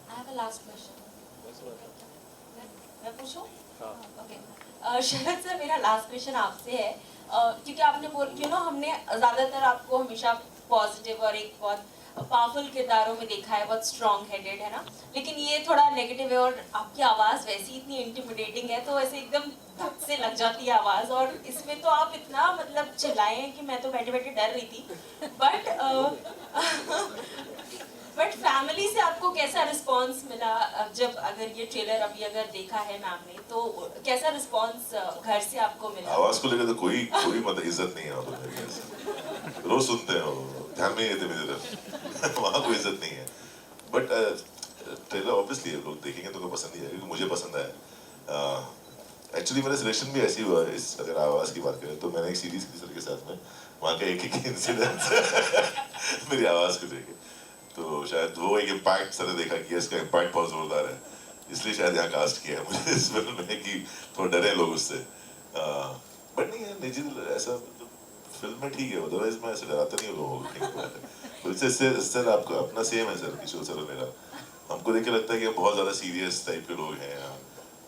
I have a last question. मैं पूछूं? Okay. शरद sir, मेरा last question आपसे है क्योंकि आपने हमने ज़्यादातर आपको हमेशा पॉजिटिव और एक बहुत पावरफुल किरदारों में देखा है, बहुत स्ट्रॉन्ग हेडेड है ना, लेकिन ये थोड़ा नेगेटिव है और आपकी आवाज़ वैसी इतनी इंटिमिडेटिंग है तो ऐसे एकदम धक से लग जाती है आवाज़, और इसमें तो आप इतना मतलब चिल्लाए हैं कि मैं तो बैठे बैठे डर रही थी. बट फैमिली से आपको कैसा रिस्पांस मिला जब अगर ये ट्रेलर अभी अगर देखा है मैम ने, तो कैसा रिस्पांस घर से आपको मिला? आवाज को लेकर तो कोई मतलब इज्जत नहीं है रोज सुनते हैं, ध्यान में नहीं देते मेरी तरफ. वहाँ कोई इज्जत नहीं है. बट ट्रेलर ऑब्वियसली लोग देखेंगे तो पसंद ही आएगा, क्योंकि मुझे पसंद आया. एक्चुअली मेरा सिलेक्शन भी ऐसी हुआ है. इस अगर आवाज की बात करें तो मैंने एक सीरीज की सर के साथ में वहाँ का एक इंसिडेंट मेरी आवाज को लेके, तो शायद वो एक इम्पैक्ट सर ने देखा कि इसका इम्पैक्ट बहुत जोरदार है, इसलिए शायद यहाँ कास्ट किया है मुझे इस फिल्म में कि थोड़ा डरे लोग उससे. बट नहीं है निजी ऐसा फिल्म में ठीक है, अदरवाइज मैं ऐसे डराता नहीं हूँ लोगों को. सर आपका अपना सेम है सर, किशोर सर और मेरा. हमको देख के लगता है कि हम बहुत ज्यादा सीरियस टाइप के लोग हैं,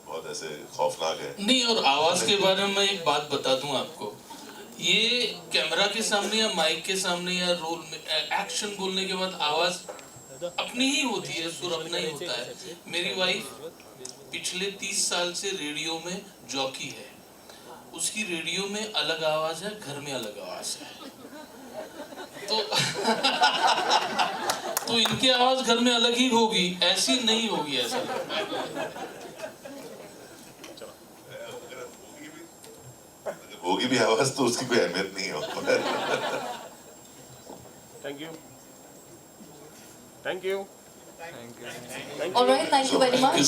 बहुत ऐसे खौफनाक है. नहीं, और आवाज के बारे में मैं एक बात बता दूं आपको, ये कैमरा के सामने या माइक के सामने या रोल में एक्शन बोलने के बाद आवाज अपनी ही होती है, सुर अपना ही होता है. मेरी वाइफ पिछले 30 साल से रेडियो में जॉकी है, उसकी रेडियो में अलग आवाज है, घर में अलग आवाज है. तो इनकी आवाज घर में अलग ही होगी, ऐसी नहीं होगी ऐसा. होगी भी आवाज तो उसकी कोई अहमियत नहीं है. Thank you. Thank you. All right, thank you very much.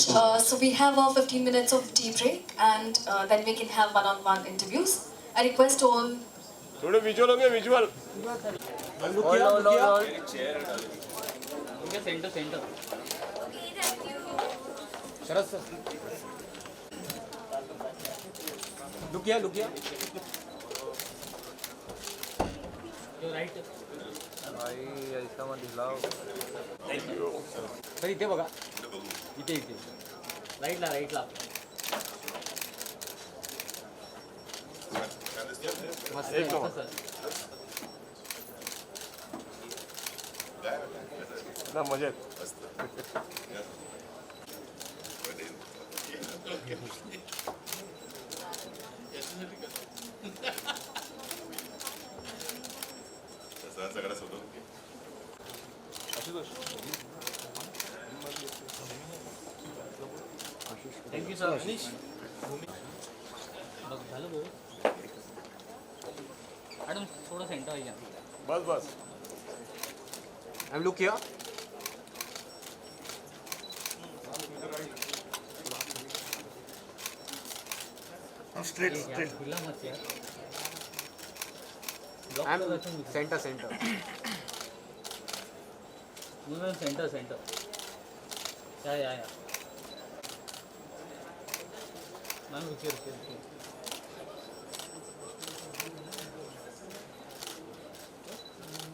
So we have 15 minutes of tea break, and then we can have one-on-one interviews. I request all. थोड़े विजुअल होंगे, विजुअल. सेंटर शरद सर, लुकिया राइट भाई, ऐसा मत हिलाव. Sir इथे बघा, इथे राईटला मस्त आहे सर. ना मजेत. Thank you sir. झालं भाऊ मॅडम, थोडं सेंटर आहे. बस. I'm look here. Straight. I'm center. Center. Yeah. Ma'am, look here.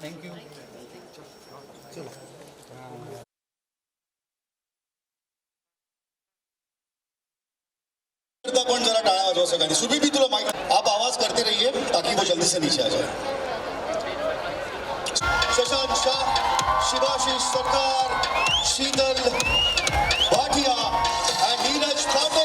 Thank you. पण जरा टाळा वाजवा सगळ्यांनी. सुबी भी तुला माइक, आप आवाज करते रहिए ताकि वो जल्दी से नीचे आ जाए. शशांक शाह, शिवाशीष सरकार, शीतल भाटिया and नीरज पांडे.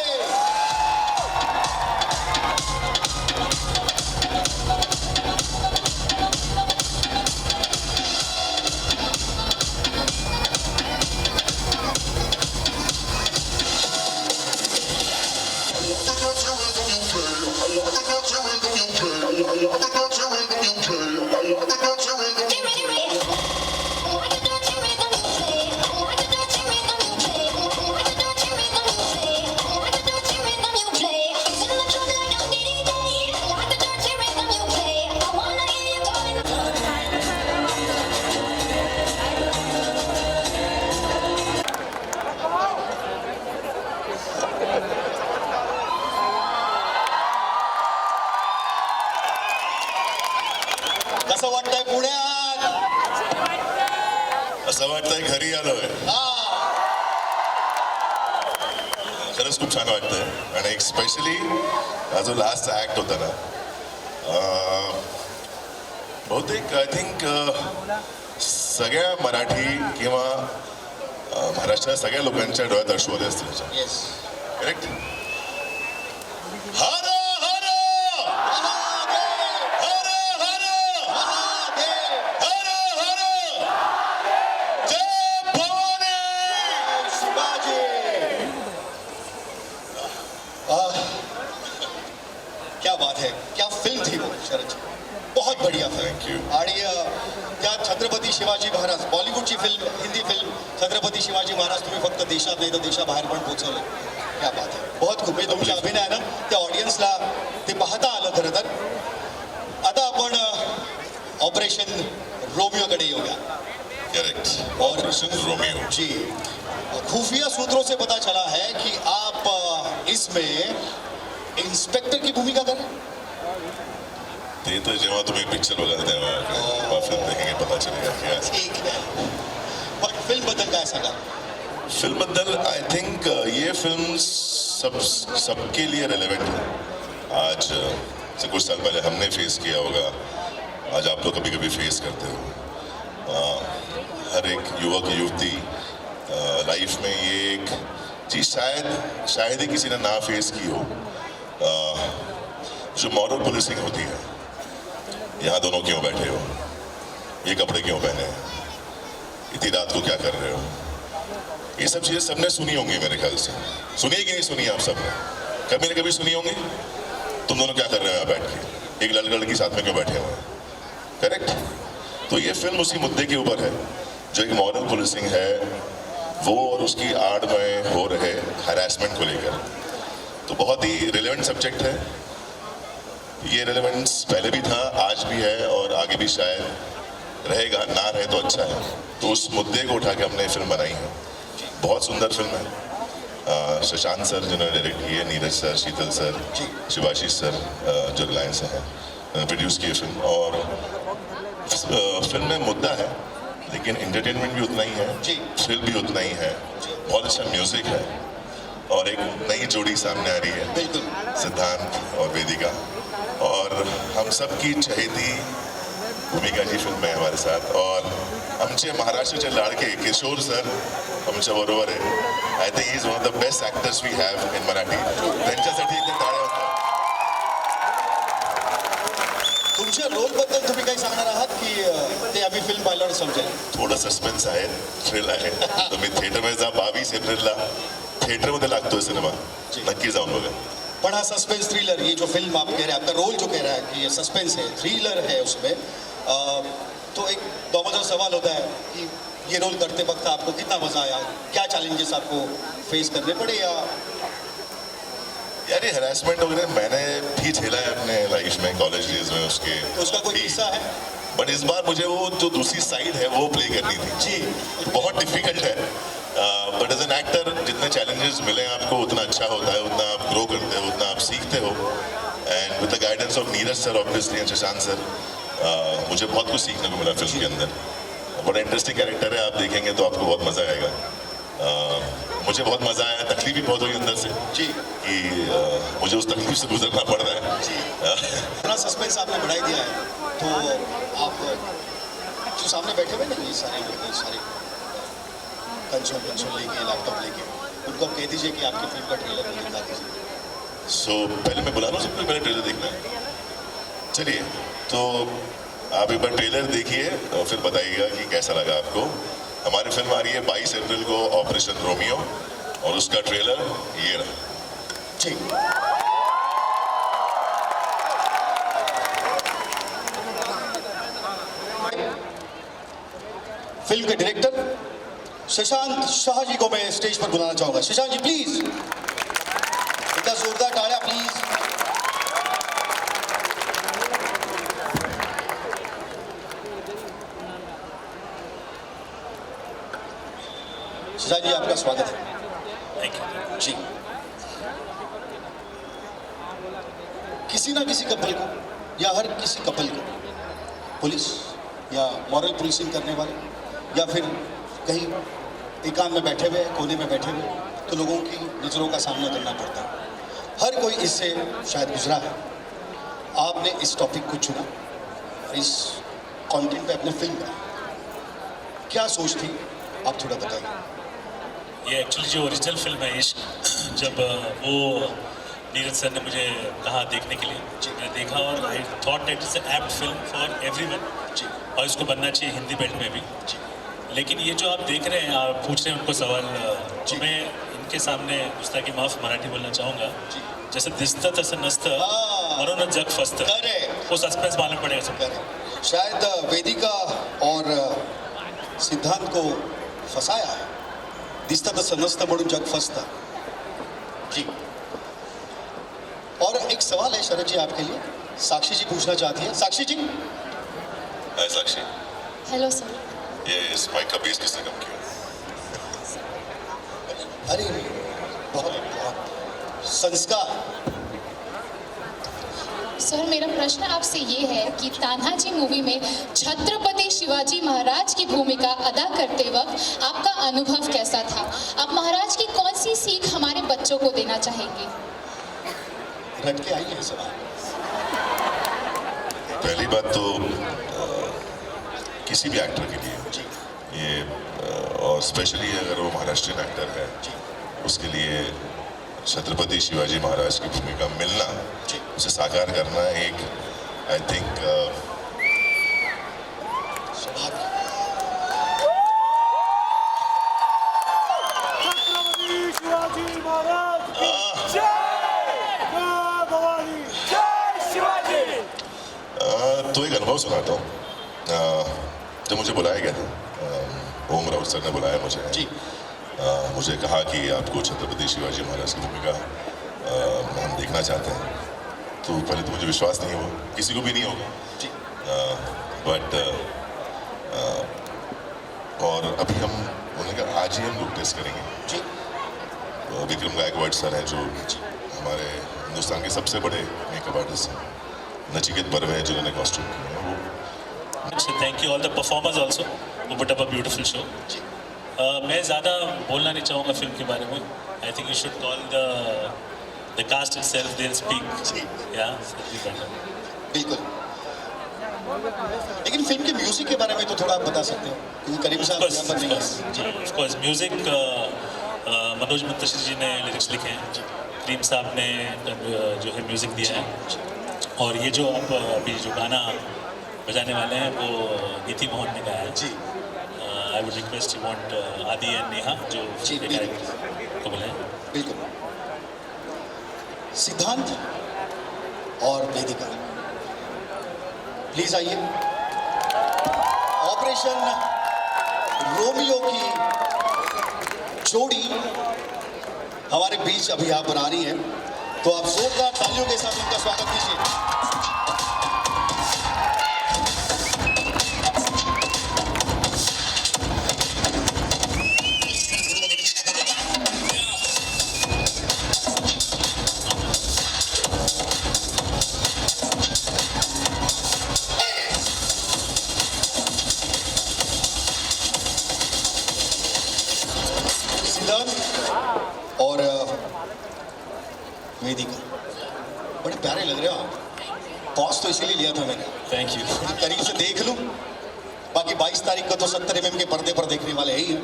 कसं वाटतंय पुण्यात? असं वाटतंय घरी आलोय. खरंच खूप छान वाटतंय आणि स्पेशली हा जो लास्ट ऍक्ट होता ना, बहुतेक आय थिंक सगळ्या मराठी किंवा महाराष्ट्रात सगळ्या लोकांच्या डोळ्यात अश्रू आले असतील. करेक्ट. हर हर महादेव, हर हर महादेव, हर हर जय भवानी शिवाजी. क्या बात है, क्या फिल्म थी वो शरद जी, बहुत बढ़िया फिल्म. आणि त्या छत्रपती शिवाजी महाराज, बॉलिवूडची फिल्म, हिंदी फिल्म छत्रपती शिवाजी महाराज तुम्ही फक्त देशात नाही तर देशाबाहेर पण पोहोचवले. क्या बात आहे. बहुत खूप. तुमच्या अभिनयानं त्या ऑडियन्सला ते पाहता आलं. खरं तर आता आपण ऑपरेशन रोमियोकडे येऊया. करेक्ट. ऑपरेशन रोमियो जी. खुफिया सूत्रों से पता चला है कि आप इसमें इंस्पेक्टर की भूमिका कर रहे हैं. ते तर जेव्हा तुम्ही पिक्चर बघाल तेव्हा फिल्म देखेंगे पता चलेगा क्या. ठीक है. पण फिल्म बद्दल काय सांगा? फिल्म बद्दल आई थिंक ये फिल्म सबके लिए रेलेवेंट है. आज से कुछ साल पहले हमने फेस किया होगा, आज आप लोग कभी कभी फेस करते हो. हर एक युवक युवती लाइफ में ये एक चीज़ शायद ही किसी ने ना फेस की हो, जो मॉरल पुलिसिंग होती है. यहाँ दोनों क्यों बैठे हो, ये कपड़े क्यों पहने हैं, इतनी रात को क्या कर रहे हो, ये सब चीज़ें सबने सुनी होंगी मेरे ख्याल से. सुनिए कि नहीं सुनी आप सबने? कभी न कभी सुनी होंगी. तुम दोनों क्या कर रहे हो यहाँ बैठ के, एक लड़का लड़की साथ में क्यों बैठे हुए हैं. करेक्ट. तो ये फिल्म उसी मुद्दे के ऊपर है, जो एक मॉरल पुलिसिंग है वो और उसकी आड़ में हो रहे हरासमेंट को लेकर. तो बहुत ही रिलेवेंट सब्जेक्ट है. ये रिलेवेंस पहले भी था, आज भी है और आगे भी शायद रहेगा. ना रहे तो अच्छा है. तो उस मुद्दे को उठा के हमने फिल्म बनाई है. बहुत सुंदर फिल्म है. शशांक सर जिन्होंने डायरेक्ट की है, नीरज सर, शीतल सर, शिवाशीष सर जो रिलायंस है प्रोड्यूस की फिल्म. और फिल्म में मुद्दा है लेकिन एंटरटेनमेंट भी उतना ही है, थ्रिल भी उतना ही है. बहुत अच्छा म्यूजिक है और एक नई जोड़ी सामने आ रही है, सिद्धांत और वेदिका. और हम सब की चहेती भूमिका जी फिल्म में हमारे साथ. और आमचे महाराष्ट्राचे लाडके किशोर सर आमच्या बरोबर आहे. I think he is one of the best actors we have in Marathi. त्यांच्यासाठी एकदा टाळ्या होत्या. तुमच्या रोल बद्दल तुम्ही काही सांगणार आहात की ते आम्ही फिल्म पाहिल्यावर समजेल? थोडं सस्पेन्स आहे, थ्रिल आहे. तुम्ही थिएटरमध्ये जा. 22 एप्रिलला थिएटरमध्ये लागतोय सिनेमा, नक्की जाऊन बघा. पण हा सस्पेंस थ्रिलर, ये जो फिल्म आप कह रहे हैं, आपका रोल जो कह रहा है कि ये सस्पेंस है, थ्रिलर है उसमें, तो एक दामोदर सवाल होता है कि ये रोल करते वक्त आपको कितना मजा आया, क्या चैलेंजेस आपको फेस करने पड़े? या यार ये हरासमेंट वगैरह मैंने भी झेला है अपने लाइफ में, कॉलेज डेज में. उसका कोई हिस्सा है. बट इस बार मुझे वो जो दूसरी साइड है वो प्ले करनी थी जी. बहुत डिफिकल्ट है. बट एज एन एक्टर जितने चैलेंजेस मिले आपको उतना अच्छा होता है, उतना आप ग्रो करते हो, उतना आप सीखते हो. And with the guidance of Neeraj sir obviously and Shashank sir, मुझे बहुत कुछ सीखने को मिला फिल्म के अंदर. बड़ा इंटरेस्टिंग कैरेक्टर है, आप देखेंगे तो आपको बहुत मज़ा आएगा. मुझे बहुत मज़ा आया. तकलीफ भी बहुत हुई अंदर से जी कि मुझे उस तकलीफ से गुजरना पड़ रहा है जी. अपना सस्पेंस आपने बढ़ाई दिया है. तो आप जो सामने बैठे हुए ना, ये सारे लोग, ये सारे कंसोल लेके, लैपटॉप लेके, उनको कह दीजिए कि आपकी फिल्म का ट्रेलर मुझे दिखा दीजिए. सो पहले मैं बुला रहा हूँ सबको, पहले ट्रेलर देखना है. चलिए तो आप एक बार ट्रेलर देखिए और फिर बताइएगा कि कैसा लगा आपको. हमारी फिल्म आ रही है 22 अप्रैल को, ऑपरेशन रोमियो, और उसका ट्रेलर ये रहा. ठीक. फिल्म के डायरेक्टर शशांक शाह जी को मैं स्टेज पर बुलाना चाहूंगा. शशांक जी प्लीज, इतना जोरदार तालियां प्लीज. शशांक जी आपका स्वागत है. थैंक यू जी. किसी ना किसी कपल को या हर किसी कपल को पुलिस या मॉरल पुलिसिंग करने वाले, या फिर कहीं एकांत में बैठे हुए, कोने में बैठे हुए, तो लोगों की नज़रों का सामना करना पड़ता है। हर कोई इससे शायद गुजरा है। आपने इस टॉपिक को चुना और इस कंटेंट पे अपने फिल्म बनाई, क्या सोच थी, आप थोड़ा बताइए। ये एक्चुअली जो ओरिजिनल फिल्म है इश्क, जब वो नीरज सर ने मुझे कहा देखने के लिए, मैंने देखा और I thought that it's an apt film for everyone, और इसको बनना चाहिए हिंदी बेल्ट में भी। लेकिन ये जो आप देख रहे हैं, आप पूछ रहे हैं उनको सवाल, तो मैं इनके सामने गुस्ताखी माफ मराठी बोलना चाहूँगा। जैसे दिसतं तसं नसतं, म्हणूनच जग फसतं, वो सस्पेंस मालूम पड़ेगा सबको। शायद वेदिका और सिद्धांत को फंसाया है, दिसतं तसं नसतं म्हणून जग फसतं। जी, और एक सवाल है शरद जी आपके लिए, साक्षी जी पूछना चाहती है। साक्षी जी। हाय साक्षी, हेलो सर। ये इस माइक का बेस किसने कम किया? अरे बहुत बहुत संस्कार। सर, मेरा प्रश्न आपसे ये है कि तान्हाजी मूवी में छत्रपति शिवाजी महाराज की भूमिका अदा करते वक्त आपका अनुभव कैसा था? आप महाराज की कौन सी सीख हमारे बच्चों को देना चाहेंगे? रट के आई है सवाल। पहली बात तो किसी भी एक्टर के लिए ये, और स्पेशली अगर वो महाराष्ट्रियन एक्टर है, उसके लिए छत्रपति शिवाजी महाराज की भूमिका मिलना, उसे साकार करना एक, आई थिंक, छत्रपति शिवाजी महाराज की जय, मां भवानी जय शिवाजी। तो एक अनुभव सुनाता हूँ। जब मुझे बुलाया गया था, ओम राउत सर ने बुलाया मुझे जी, मुझे कहा कि आपको छत्रपति शिवाजी महाराज की भूमिका हम देखना चाहते हैं। तो पहले तो मुझे विश्वास नहीं हुआ, किसी को भी नहीं होगा जी, बट और अभी हम, उन्होंने कहा आज ही हम लुक टेस्ट करेंगे जी। विक्रम गायकवाड़ सर हैं जो हमारे हिंदुस्तान के सबसे बड़े मेकअप आर्टिस्ट हैं, नचिकेत बर्वे हैं जिन्होंने कॉस्ट्यूम किया है। So thank you all the performers also who put up a beautiful show. मैं ज़्यादा बोलना नहीं चाहूँगा फिल्म के बारे में। I think you should call the cast itself, they'll speak. Yeah, बिल्कुल। लेकिन फिल्म के म्यूजिक के बारे में तो थोड़ा आप बता सकते हो, क्योंकि करीम साहब यहाँ पर नहीं है। Of course, music Manoj Muntashir ji ने लिरिक्स लिखे हैं, करीम साहब ने जो है म्यूजिक दिया है, और ये जो आप अभी जो गाना बजाने वाले हैं वो नीति मोहन ने गाया है जी। I would request you want Aadi and Neha जो कैरेक्टर को बुलाएं। बिल्कुल। सिद्धांत और वेदिका प्लीज आइए। ऑपरेशन रोमियो की जोड़ी हमारे बीच अभी यहाँ पर आ रही है, तो आप जोरदार तालियों के साथ उनका स्वागत कीजिए। और वेदिका, बड़े प्यारे लग रहे हो आप। पॉज तो इसीलिए लिया था मैंने, थैंक यू, करीब से देख लूं। बाकी 22 तारीख को तो 70 mm के पर्दे पर देखने वाले ही हैं।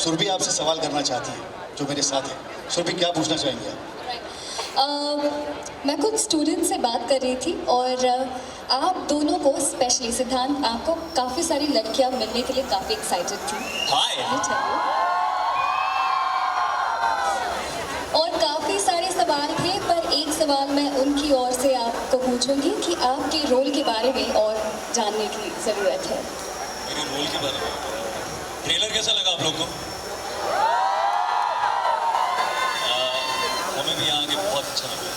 सुरभि आपसे सवाल करना चाहती है जो मेरे साथ है। सुरभि, क्या पूछना चाहेंगे आप? मैं कुछ स्टूडेंट से बात कर रही थी और आप दोनों को, स्पेशली सिद्धांत, आपको काफ़ी सारी लड़कियां मिलने के लिए काफ़ी एक्साइटेड थी। और काफ़ी सारे सवाल थे, पर एक सवाल मैं उनकी ओर से आपको पूछूंगी कि आपके रोल के बारे में और जानने की ज़रूरत है। मेरे रोल के बारे में ट्रेलर कैसा लगा आप लोग को? हमें भी यहाँ आके बहुत अच्छा लगा।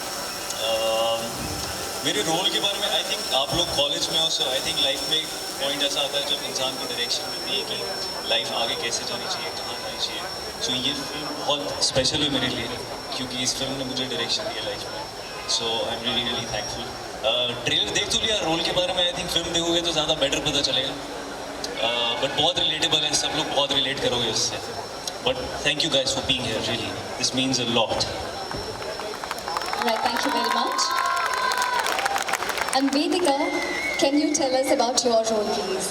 मेरे रोल के बारे में आई थिंक आप लोग कॉलेज में हो, सो आई थिंक लाइफ में एक पॉइंट ऐसा आता है जब इंसान को डायरेक्शन मिलती है कि लाइफ आगे कैसे जानी चाहिए, कहाँ जानी चाहिए। सो ये फिल्म बहुत स्पेशल है मेरे लिए, क्योंकि इस फिल्म ने मुझे डायरेक्शन दिया लाइफ में। So I am really really thankful. Trailer देख तो लिया, रोल के बारे में आई थिंक फिल्म देखोगे तो ज़्यादा बेटर पता चलेगा, बट बहुत रिलेटेबल है, सब लोग बहुत रिलेट करोगे उससे. But thank you guys for being here, really this means a lot. Right, thank you very much. And Vedika, can you tell us about your role, please?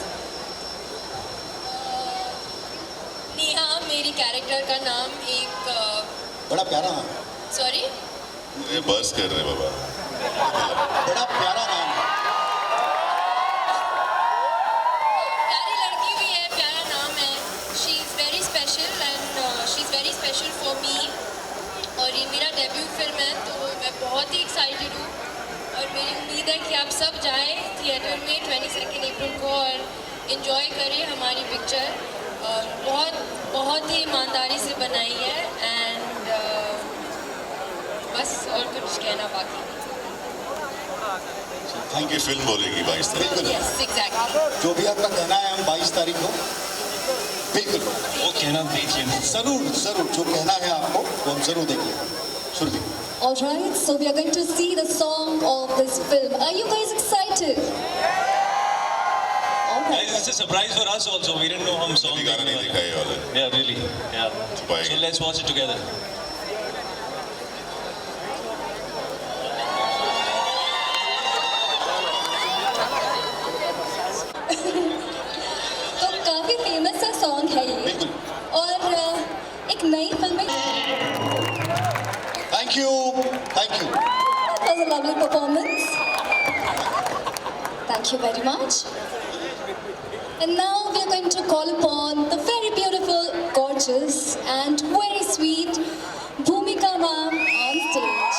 Neha मेरी कैरेक्टर का नाम एक बड़ा प्यारा नाम. सॉरी ये बस कर रहे बाबा. बड़ा प्यारा नाम है. प्यारी लड़की भी है, प्यारा नाम है. She is very special and she is very special for me. और ये मेरा डेब्यू फिल्म है तो मैं बहुत ही एक्साइटेड हूँ और मेरी उम्मीद है कि आप सब जाएं थिएटर में 22 अप्रैल को और इन्जॉय करें हमारी पिक्चर. बहुत ही ईमानदारी से बनाई है एंड बस और कुछ कहना बाकी. Thank you. फिल्म बोलेगी 22 तारीख को. Yes exactly. जो भी आपका कहना है हम 22 तारीख को बिल्कुल वो कहना देखिए. जरूर जरूर जो कहना है आपको वो हम जरूर देखेंगे. Surabhi. Alright, so we are going to see the song of this film. Are you guys excited? Guys, it's a surprise for us also. We didn't know हम song गाना नहीं देखा ये वाला. Yeah, really. Yeah. So let's watch it together. तो काफी famous सा song है ये और एक नई फिल्म में. Thank you. Thank you. That was a lovely performance. Thank you very much. And now we are going to call upon the very beautiful, gorgeous and very sweet Bhumika ma'am on stage.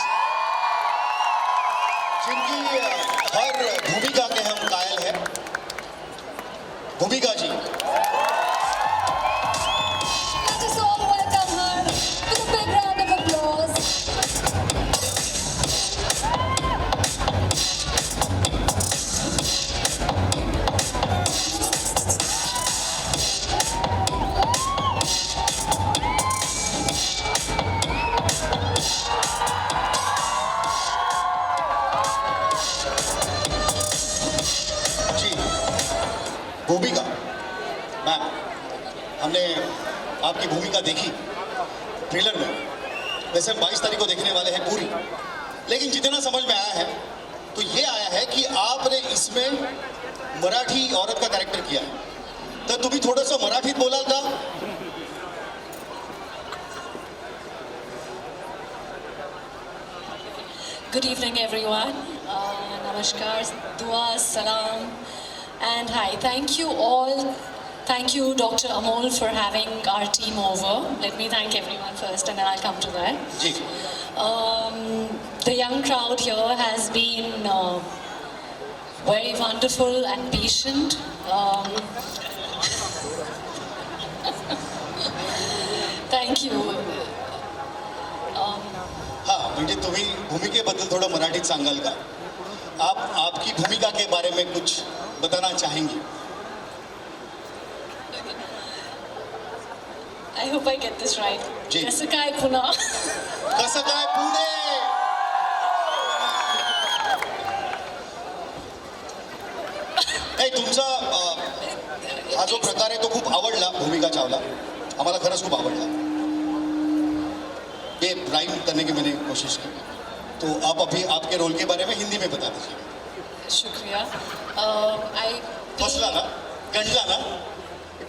जिनकी हर भूमिका के हम कायल हैं. भूमिका जी. Let us all welcome her with a big round of applause. भूमिका ma'am, हमने आपकी भूमिका देखी ट्रेलर में. वैसे हम 22 तारीख को देखने वाले हैं पूरी, लेकिन जितना समझ में आया है तो ये आया है कि आपने इसमें मराठी औरत का कैरेक्टर किया है. तर तुम्ही थोडंसं मराठीत बोलाल का? Good evening, everyone. Namaskar, dua, salam, and hi. Thank you all. Thank you, Dr. Amol, for having our team over. Let me thank everyone first, and then I'll come to that. The young crowd here has been very wonderful and patient. Thank you. हाँ, म्हणजे तुम्ही भूमिकेबद्दल थोडं मराठीत सांगाल का? आप आपकी भूमिका के बारे में कुछ बताना चाहेंगी? I hope I get this right. जी. कसं काय पुन्हा? कसं काय पुणे? नाही, तुमचा हा जो प्रकार आहे तो खूप आवडला. भूमिका चावला आम्हाला खरंच खूप आवडला. ये राइम करने की मैंने कोशिश की, तो आप अभी आपके रोल के बारे में हिंदी में बता दीजिए. शुक्रिया. फसला ना, गंडला ना,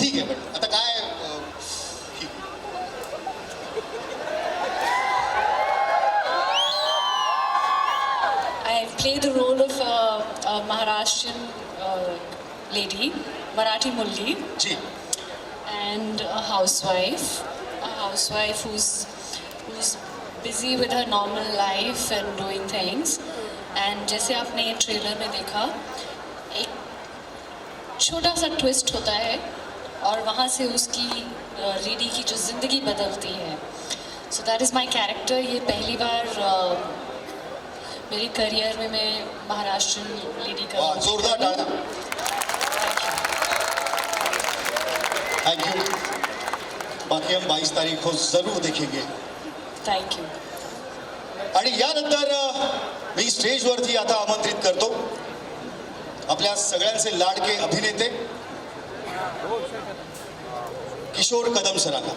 ठीक आहे. पण आता काय I play the role of a Maharashtrian lady, Marathi Mulli, and a housewife who's busy with her normal life and doing things. And जैसे आपने ये ट्रेलर में देखा, एक छोटा सा ट्विस्ट होता है और वहाँ से उसकी लेडी की जो ज़िंदगी बदलती है. So that is my character. ये पहली बार मेरे करियर में मैं महाराष्ट्रियन लेडी का वाह, जोरदार तालियां. Thank you. बाकी हम 22 तारीख को जरूर देखेंगे. Thank you. आणि यानंतर मी स्टेजवरती आता आमंत्रित करतो आपल्या सगळ्यांचे लाडके अभिनेते किशोर कदम सरांना.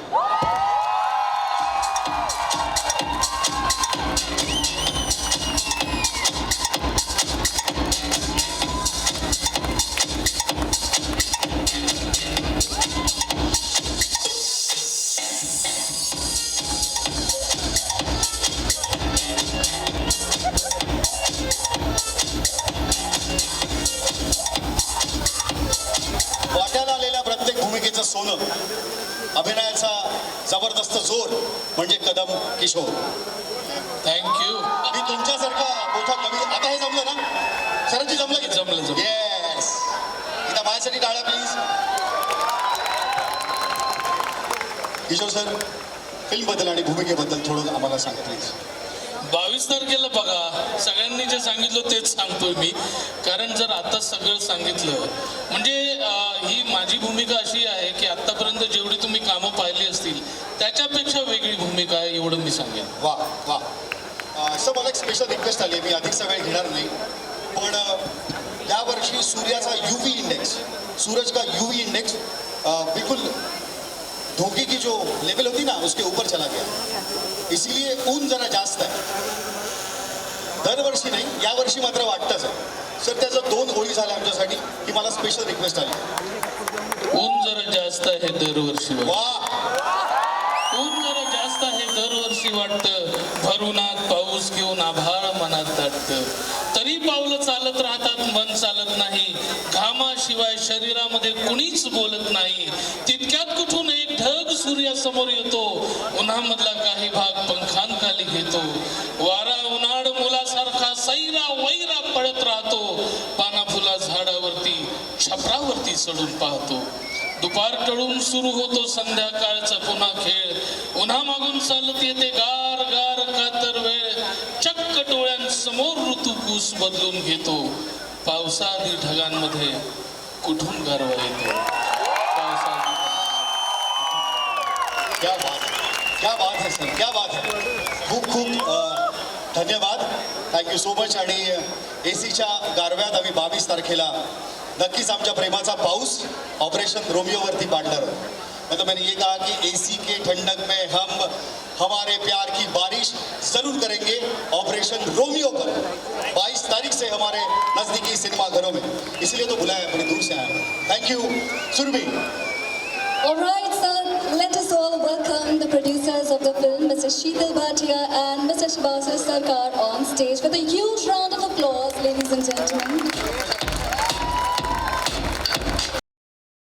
वाट्याला आलेल्या प्रत्येक भूमिकेचं सोनं, अभिनयाचा जबरदस्त जोर म्हणजे कदम किशोर. थँक्यू. मी तुमच्यासारखा मोठा कवी. आता हे जमलं ना सरांची? जमलं की? जमलं. येस. इथं माझ्यासाठी टाळ्या प्लीज. किशोर सर, फिल्म बद्दल आणि भूमिकेबद्दल थोडं आम्हाला सांगा प्लीज. 22 तारखेला बघा, सगळ्यांनी जे सांगितलं तेच सांगतोय मी, कारण जर आता सगळं सांगितलं म्हणजे ही माझी भूमिका अशी आहे की आतापर्यंत जेवढी तुम्ही कामं पाहिली असतील त्याच्यापेक्षा वेगळी भूमिका आहे, एवढं मी सांगेन. वा वा. सर, मला एक स्पेशल रिक्वेस्ट आली, मी अधिकचा वेळ घेणार नाही, पण यावर्षी सूर्याचा UV इंडेक्स, सूरज का UV इंडेक्स बिल्कुल धोखे की जो लेवल होती ना उसके ऊपर चला गया, इसीलिए ऊन जरा जास्त आहे. दरवर्षी नाही, यावर्षी मात्र वाटतंच आहे. सर, त्याचं 2 ओळी झाल्या आमच्यासाठी ही मला स्पेशल रिक्वेस्ट आली. ऊन जरा जास्त आहे दरवर्षी. वा. ऊन जरा जास्त आहे दरवर्षी वाटतं, भरुनात पाऊस घेऊन आभाळ मनात दाटतं, तरी पावलं चालत राहतात मन चालत नाही, घामाशिवाय शरीरामध्ये कुणीच बोलत नाही, तितक्यात कुठून एक ढग सूर्यासमोर येतो, उन्हामधला काही भाग पंखांखाली घेतो, वारा उन्हाळ मुलासारखा सैरा वैरा पडत राहतो, पाना फुला झाडावरती छपरावरती चढून पाहतो, दुपार टळून सुरू होतो संध्याकाळचा पुन्हा खेळ, उन्हा मागून चालत येते गार गार कातर वेळ, चक्क डोळ्यांसमोर ऋतू कूस बदलून घेतो, पावसाआधी ढगांमध्ये कुठून गारवा येतो. क्या बात है सर, क्या बात है. खूप खूप धन्यवाद. Thank you so much. आणि एसीच्या गारव्यात आम्ही 22 तारखेला नक्कीच आमच्या प्रेमाचा पाऊस ऑपरेशन रोमियोवरती पाडणार आहोत. मतलब मैंने ये कहा कि एसी के ठंडक में हम हमारे प्यार की बारिश जरूर करेंगे ऑपरेशन रोमियो पर 22 तारीख से हमारे नजदीकी सिनेमा घरों में, इसलिए तो बुलाया, बड़ी दूर से आया. Thank you Surabhi. All right, sir. Let us all welcome the producers of the film, Mr. Sheetal Bhatia and Mr. Shubhasis Sarkar, on stage with a huge round of applause, ladies and gentlemen.